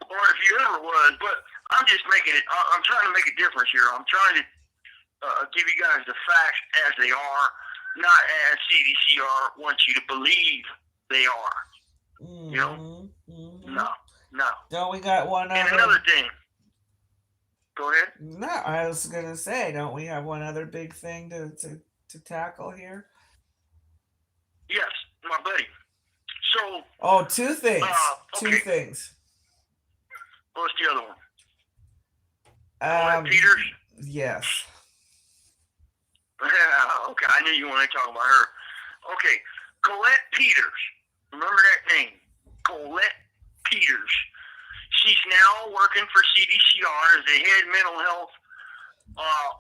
Or if you ever was. But I'm just making it, I'm trying to make a difference here. I'm trying to give you guys the facts as they are, not as CDCR wants you to believe they are. Mm-hmm. You know? Mm-hmm. No. Don't we got one other? And another thing. Go ahead. No, I was gonna say, don't we have one other big thing to tackle here? Yes, my buddy. So. Oh, two things. Okay. Two things. What's the other one? Peters? Yes. Okay, I knew you wanted to talk about her. Okay, Colette Peters. Remember that name? Colette Peters. She's now working for CDCR as the head mental health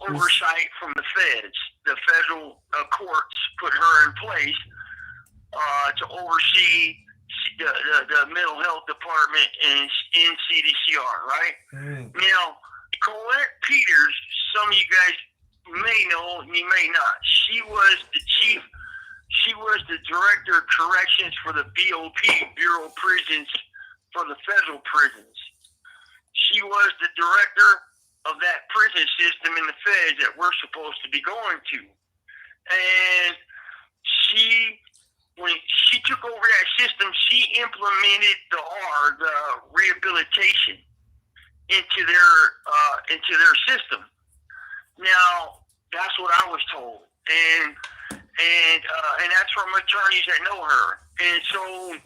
oversight from the feds. The federal courts put her in place to oversee the mental health department in CDCR, right? Mm. Now, Colette Peters, some of you guys may know, and you may not. She was the director of corrections for the BOP, Bureau of Prisons, for the federal prisons. She was the director of that prison system in the feds that we're supposed to be going to. And when she took over that system, she implemented the rehabilitation into their system. Now, that's what I was told, and that's from attorneys that know her. And so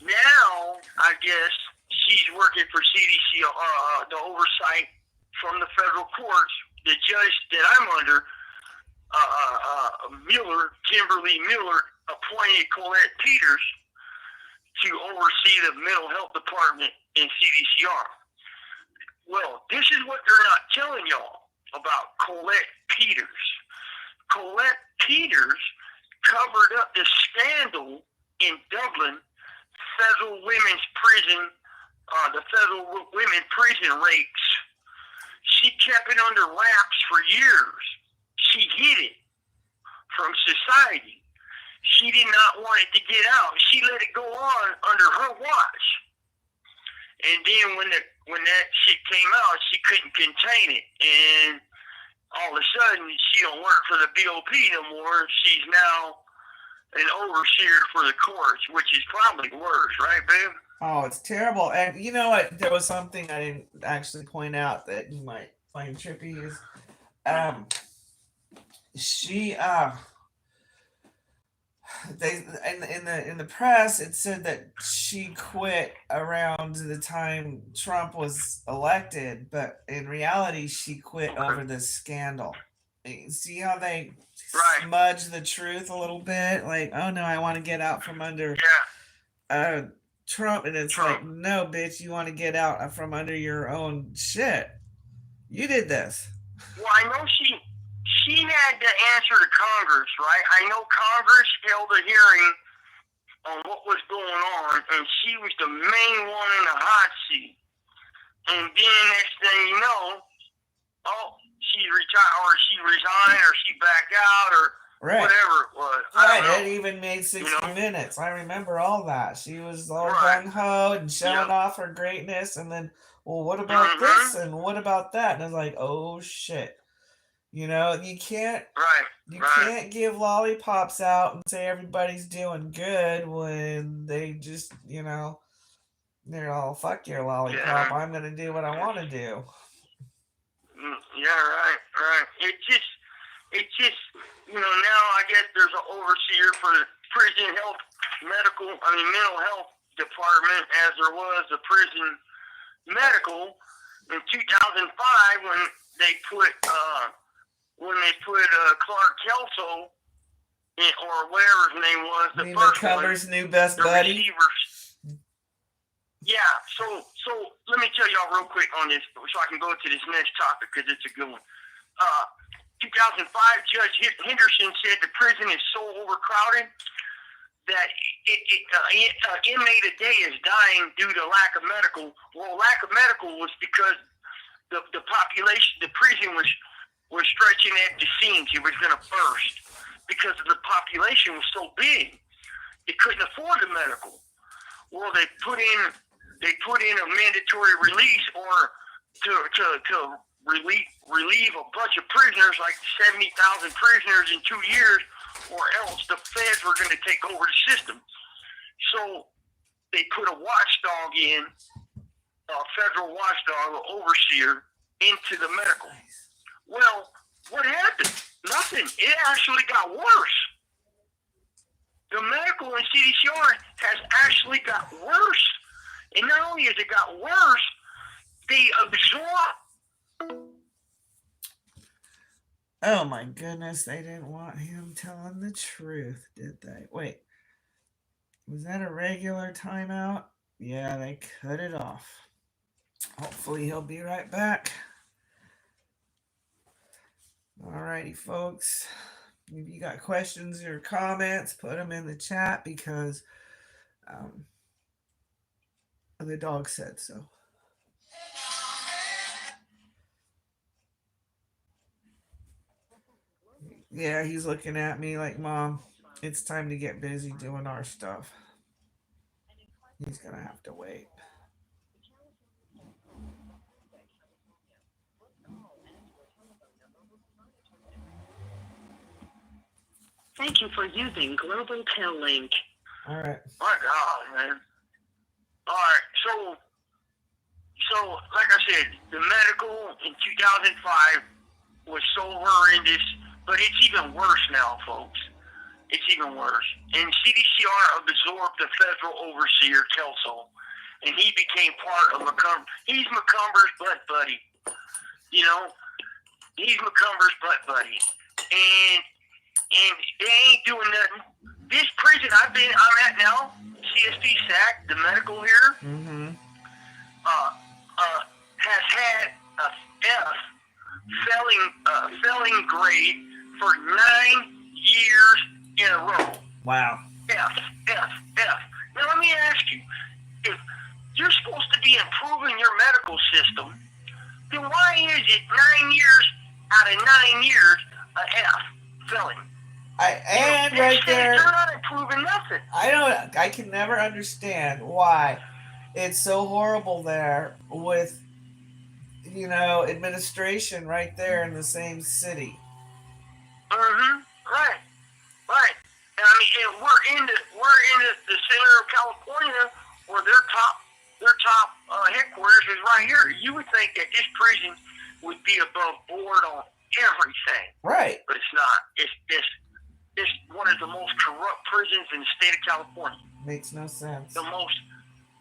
now, I guess she's working for CDCR, the oversight from the federal courts. The judge that I'm under, Kimberly Miller, appointed Colette Peters to oversee the mental health department in CDCR. Well, this is what they're not telling y'all about Colette Peters. Colette Peters covered up the scandal in Dublin, federal women's prison, the federal women prison rapes. She kept it under wraps for years. She hid it from society. She did not want it to get out. She let it go on under her watch. And then when that shit came out, she couldn't contain it. And all of a sudden, she don't work for the BOP no more. She's now an overseer for the courts, which is probably worse, right, babe? Oh, it's terrible. And you know what? There was something I didn't actually point out that you might find trippy is in the press it said that she quit around the time Trump was elected, but in reality she quit over this scandal. See how they smudge the truth a little bit? Like, oh no, I want to get out from under Trump, and it's like, no, bitch, you want to get out from under your own shit. You did this. Well, I know she had to answer to Congress, right? I know Congress held a hearing on what was going on, and she was the main one in the hot seat. And then next thing you know, she retired, or she resigned, or she backed out, or whatever it was. Right, it even made 60 Minutes. I remember all that. She was all gung-ho and showing off her greatness, and then, well, what about this, and what about that? And I was like, oh, shit. You know, you can't give lollipops out and say everybody's doing good when they just, you know, they're all, fuck your lollipop, I'm going to do what I want to do. Yeah, right. It's just, you know, now I guess there's an overseer for the prison mental health department, as there was a prison medical in 2005 when they put Clark Kelso in, or whatever his name was, the first McCumber's one, new best buddy. Receivers. Yeah, so let me tell y'all real quick on this, so I can go to this next topic because it's a good one. 2005, Judge Henderson said the prison is so overcrowded that inmate a day is dying due to lack of medical. Well, lack of medical was because the population, the prison was stretching at the seams. It was going to burst because the population was so big. They couldn't afford the medical. Well, they put in a mandatory release, or to relieve a bunch of prisoners, like 70,000 prisoners in 2 years, or else the feds were going to take over the system. So they put a watchdog in, a federal watchdog, or overseer, into the medical. Well, what happened? Nothing. It actually got worse. The medical and CDCR has actually got worse. And not only has it got worse, they absorb. Oh my goodness, they didn't want him telling the truth, did they? Wait, was that a regular timeout? Yeah, they cut it off. Hopefully he'll be right back. Alrighty, folks. If you got questions or comments, put them in the chat because the dog said so. Yeah, he's looking at me like, Mom, it's time to get busy doing our stuff. He's going to have to wait. Thank you for using Global Tel Link. All right. My God, man. All right, so like I said, the medical in 2005 was so horrendous, but it's even worse now, folks. It's even worse. And CDCR absorbed the federal overseer, Kelso, and he became part of McCumber. He's McCumber's butt buddy. You know, he's McCumber's butt buddy. And they ain't doing nothing. This prison I'm at now, CSP-CORCORAN, the medical here, has had a failing grade for 9 years in a row. Wow. F. Now let me ask you, if you're supposed to be improving your medical system, then why is it 9 years out of 9 years a F failing? Right there, they're not improving nothing. I can never understand why it's so horrible there with, you know, administration right there in the same city. Right. And I mean, and we're in the center of California, where their top headquarters is right here. You would think that this prison would be above board on everything, right? But it's not. It's one of the most corrupt prisons in the state of California. Makes no sense. The most.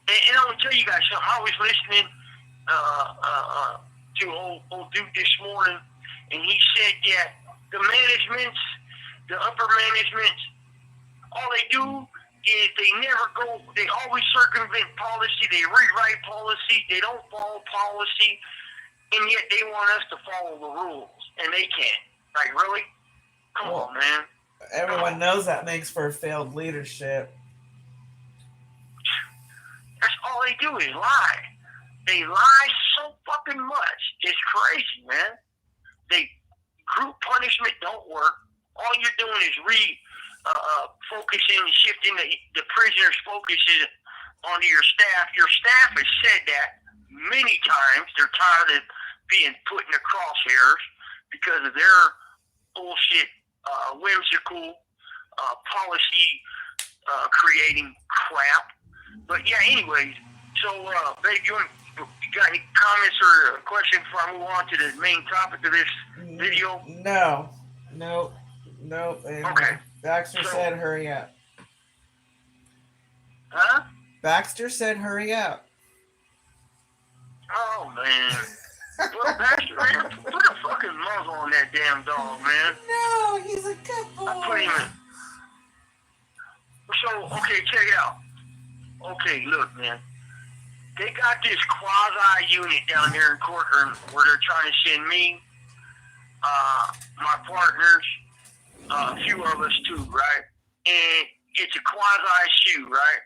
And I'm gonna tell you guys something. I was listening to old dude this morning, and he said that the upper management, all they do is they never go. They always circumvent policy. They rewrite policy. They don't follow policy. and yet they want us to follow the rules, and they can't. Like, really? Come on, man. Everyone knows that makes for failed leadership. That's all they do is lie. They lie so fucking much. It's crazy, man. Group punishment don't work. All you're doing is focusing, shifting the prisoner's focus onto your staff. Your staff has said that many times. They're tired of being put in the crosshairs because of their bullshit, whimsical policy creating crap. But yeah, anyways, so babe, you got any comments or a question before I move on to the main topic of this video? No. Okay. Baxter said hurry up. Huh? Baxter said hurry up. Oh, man. Well, Baxter, man, put a fucking muzzle on that damn dog, man. No, he's a good boy. I put him in. So, okay, check it out. Okay, look, man. They got this quasi unit down there in Corcoran where they're trying to send me, my partners, a few of us too, right? And it's a Quasi SHU, right?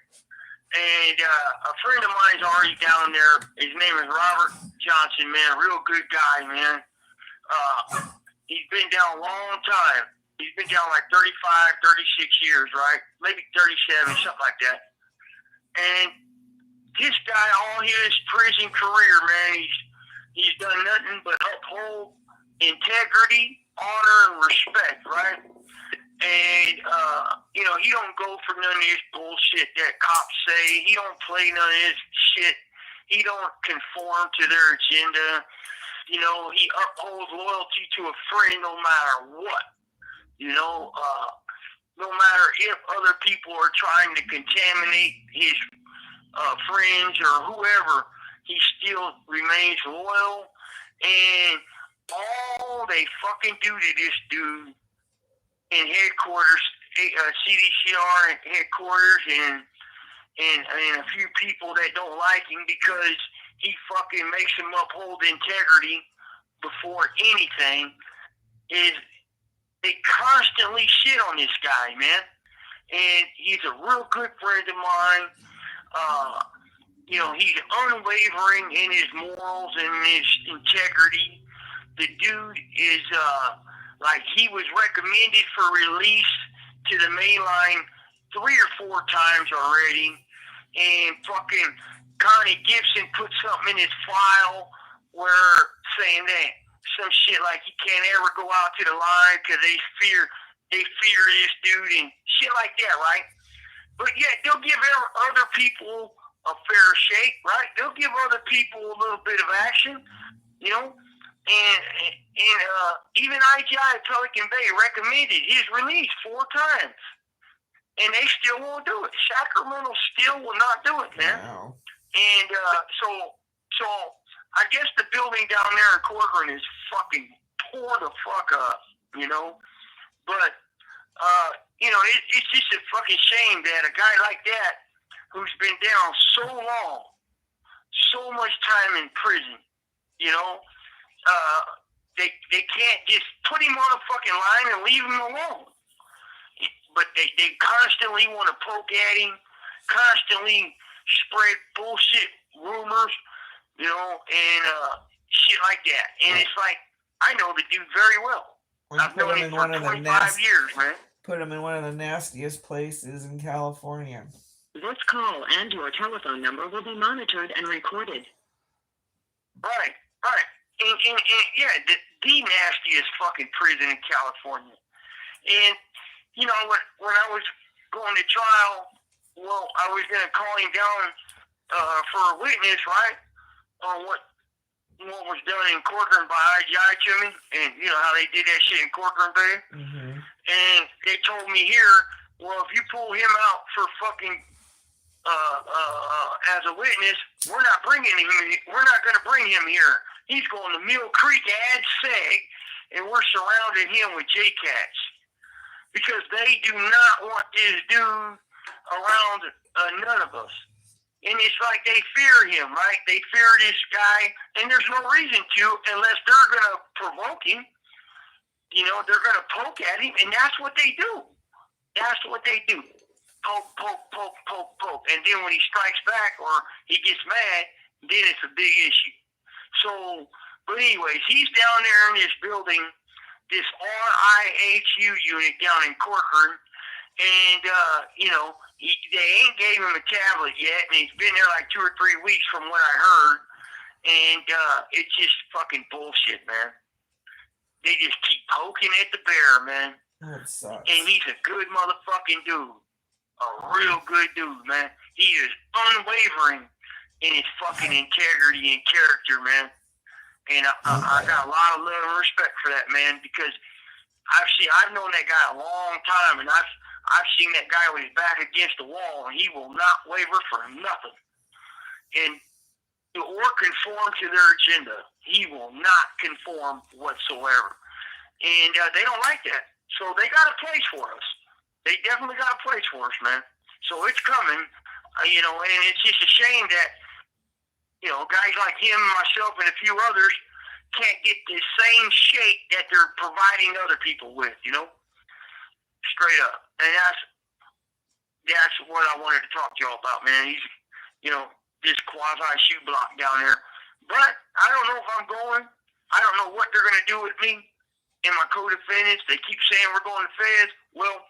And a friend of mine's already down there. His name is Robert Johnson, man. Real good guy, man. He's been down a long time. He's been down like 35, 36 years, right? Maybe 37, something like that. And this guy, all his prison career, man, he's done nothing but uphold integrity, honor, and respect, right? And, he don't go for none of this bullshit that cops say. He don't play none of this shit. He don't conform to their agenda. He upholds loyalty to a friend no matter what. No matter if other people are trying to contaminate his friends or whoever, he still remains loyal. And all they fucking do to this dude in headquarters, CDCR headquarters, and a few people that don't like him because he fucking makes them uphold integrity before anything, is they constantly shit on this guy, man. And he's a real good friend of mine. He's unwavering in his morals and his integrity. The dude is, he was recommended for release to the main line 3 or 4 times already. And fucking Connie Gibson put something in his file where saying that some shit like he can't ever go out to the line because they fear this dude and shit like that, right? But yet they'll give other people a fair shake, right? They'll give other people a little bit of action, And even IGI at Pelican Bay recommended his release 4 times, and they still won't do it. Sacramento still will not do it, man. Wow. And so I guess the building down there in Corcoran is fucking tore the fuck up, But it's just a fucking shame that a guy like that, who's been down so long, so much time in prison, they can't just put him on a fucking line and leave him alone. But they constantly want to poke at him, constantly spread bullshit rumors, and shit like that. And it's like, I know the dude very well. I've known him for 25 years, man. Put him in one of the nastiest places in California. This call and your telephone number will be monitored and recorded. Right. And yeah, the nastiest fucking prison in California. And, when I was going to trial, well, I was going to call him down for a witness, right, on what was done in Corcoran by IGI to me, and, how they did that shit in Corcoran Bay. Mm-hmm. And they told me here, well, if you pull him out for fucking as a witness, we're not going to bring him here. He's going to Mill Creek ad seg, and we're surrounding him with J-Cats because they do not want this dude around none of us. And it's like they fear him, right? They fear this guy, and there's no reason to unless they're going to provoke him. You know, they're going to poke at him, and that's what they do. That's what they do. Poke, poke, poke, poke, poke. And then when he strikes back or he gets mad, then it's a big issue. So, but anyways, he's down there in this building, this RIHU unit down in Corcoran, and, you know, they ain't gave him a tablet yet, and he's been there like 2 or 3 weeks from what I heard, and it's just fucking bullshit, man. They just keep poking at the bear, man. That sucks. And he's a good motherfucking dude. A real good dude, man. He is unwavering in his fucking integrity and character, man. And I got a lot of love and respect for that, man, because I've known that guy a long time, and I've seen that guy with his back against the wall, and he will not waver for nothing. And or conform to their agenda. He will not conform whatsoever. And they don't like that. So they got a place for us. They definitely got a place for us, man. So it's coming, you know, and it's just a shame that, you know, guys like him, myself, and a few others can't get the same shake that they're providing other people with, you know? Straight up. And that's what I wanted to talk to y'all about, man. He's, you know, this Quasi SHU block down there. But I don't know if I'm going. I don't know what they're going to do with me and my co-defendants. They keep saying we're going to feds. Well,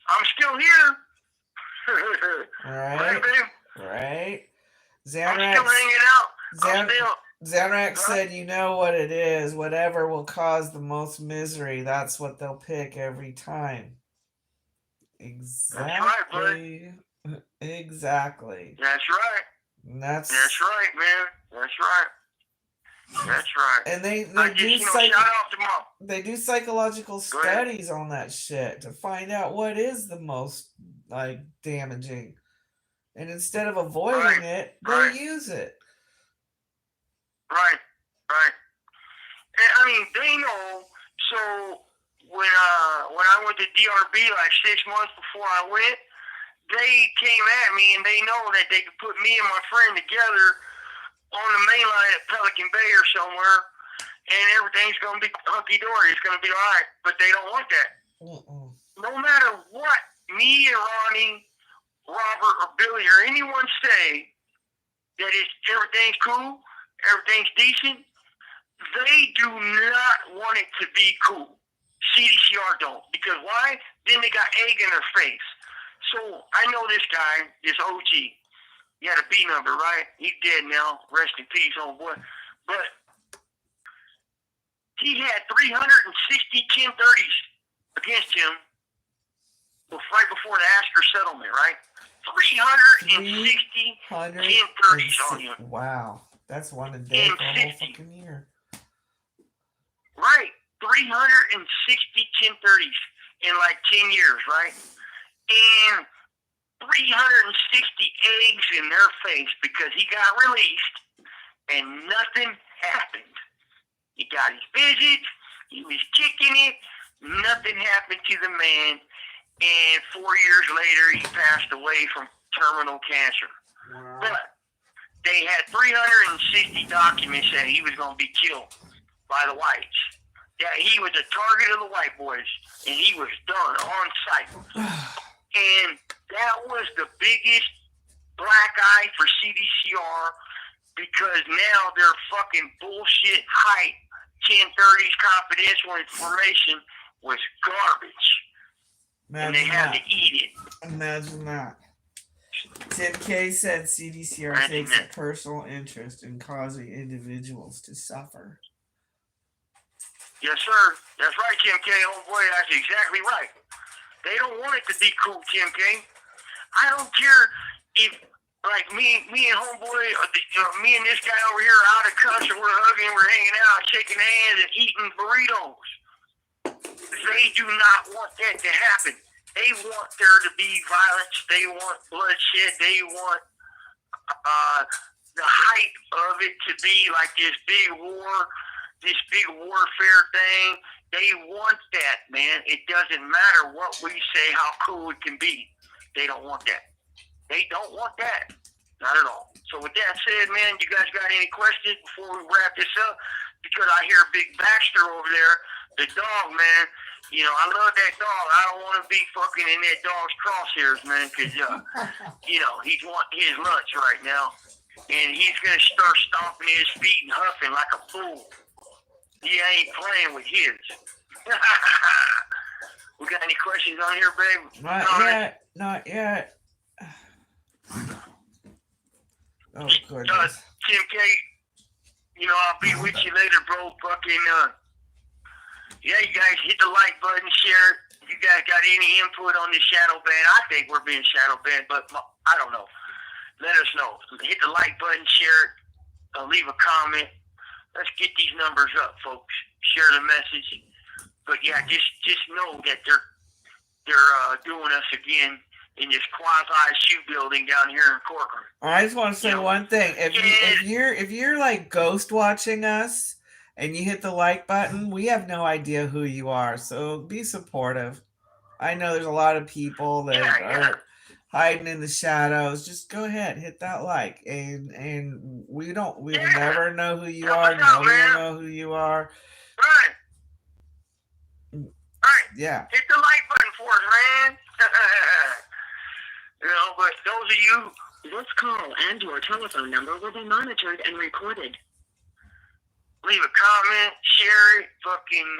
I'm still here. Right. Right. I'm still hanging out. Xanax said, you know what it is. Whatever will cause the most misery, that's what they'll pick every time. Exactly. That's right, bud. Exactly. That's right. That's right, man. That's right. That's right. And they do shout out to Mom. They do psychological studies on that shit to find out what is the most like damaging. And instead of avoiding it, they use it. Right. And I mean, they know. So when I went to DRB like 6 months before I went, they came at me and they know that they could put me and my friend together on the main line at Pelican Bay or somewhere, and everything's going to be hunky-dory. It's going to be all right. But they don't want that. No matter what me and Ronnie, Robert, or Billy, or anyone say that everything's cool, everything's decent, they do not want it to be cool. CDCR don't. Because why? Then they got egg in their face. So I know this guy, this OG. He had a B number, right? He's dead now. Rest in peace, homeboy. But he had 360 1030s against him right before the Asker settlement, right? 360 1030s on him. Wow. That's one a day for a whole fucking year. Right. 360 1030s in like 10 years, right? And 360 eggs in their face because he got released and nothing happened. He got his visits, he was kicking it, nothing happened to the man, and 4 years later he passed away from terminal cancer. Wow. But they had 360 documents saying he was going to be killed by the whites. Yeah, he was a target of the white boys, and he was done on sight. And that was the biggest black eye for CDCR because now their fucking bullshit hype 1030s confidential information was garbage. And they had to eat it. Imagine that. Tim K said CDCR takes a personal interest in causing individuals to suffer. Yes, sir. That's right, Tim K. Oh boy, that's exactly right. They don't want it to be cool, Tim K. I don't care if, like, me and homeboy, me and this guy over here are out of cuss and we're hugging, we're hanging out, shaking hands and eating burritos. They do not want that to happen. They want there to be violence. They want bloodshed. They want the hype of it to be like this big war, this big warfare thing. They want that, man. It doesn't matter what we say, how cool it can be. They don't want that. They don't want that. Not at all. So with that said, man, you guys got any questions before we wrap this up? Because I hear Big Baxter over there, the dog, man. You know, I love that dog. I don't want to be fucking in that dog's crosshairs, man, because, you know, he's wanting his lunch right now. And he's going to start stomping his feet and huffing like a fool. He ain't playing with his. We got any questions on here, babe? Not yet. Oh, goodness. Tim K, you know, I'll be with you later, bro. Fucking, yeah, you guys hit the like button, share it. If you guys got any input on this shadow ban, I think we're being shadow banned, but I don't know. Let us know. Hit the like button, share it, leave a comment. Let's get these numbers up, folks. Share the message. But yeah, just know that they're doing us again in this Quasi SHU building down here in Corcoran. I just want to say one thing. If you're like ghost watching us and you hit the like button, we have no idea who you are. So be supportive. I know there's a lot of people that are hiding in the shadows. Just go ahead, hit that like, and we'll never know who you are. No one will know who you are. Right. Yeah. Hit the like button for us, man. You know, but those of you, this call and your telephone number will be monitored and recorded. Leave a comment, share it, fucking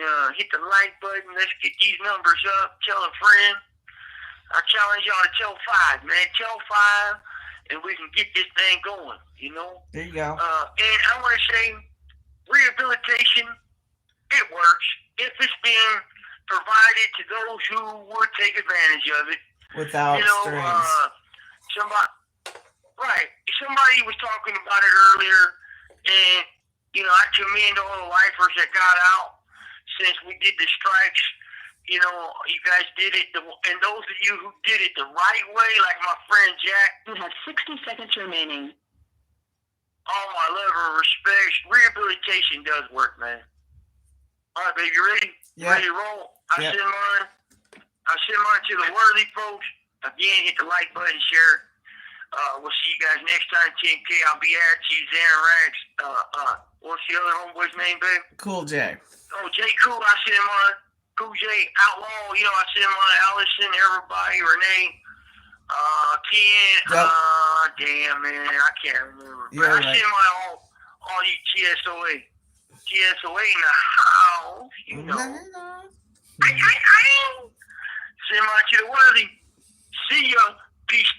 hit the like button. Let's get these numbers up. Tell a friend. I challenge y'all to tell 5, man. Tell 5, and we can get this thing going, you know? There you go. And I want to say, rehabilitation, it works. If it's being provided to those who would take advantage of it. Without strings. Somebody was talking about it earlier, and, you know, I commend all the lifers that got out since we did the strikes. You know, you guys did it, and those of you who did it the right way, like my friend Jack. You have 60 seconds remaining. All my love and respect. Rehabilitation does work, man. All right, baby, you ready? Yeah. Ready to roll? I send mine to the worthy folks. Again, hit the like button, share it. We'll see you guys next time. 10K, I'll be at you. Xanax. What's the other homeboy's name, babe? Cool J. Oh, J. Cool, I send mine. Cool J. Outlaw, you know, I send mine. Allison, everybody, Renee. Ken. Damn, man, I can't remember. Yeah, I send mine all you TSOA. TSOA in the house, you know. Send mine to the worthy. See ya. Peace.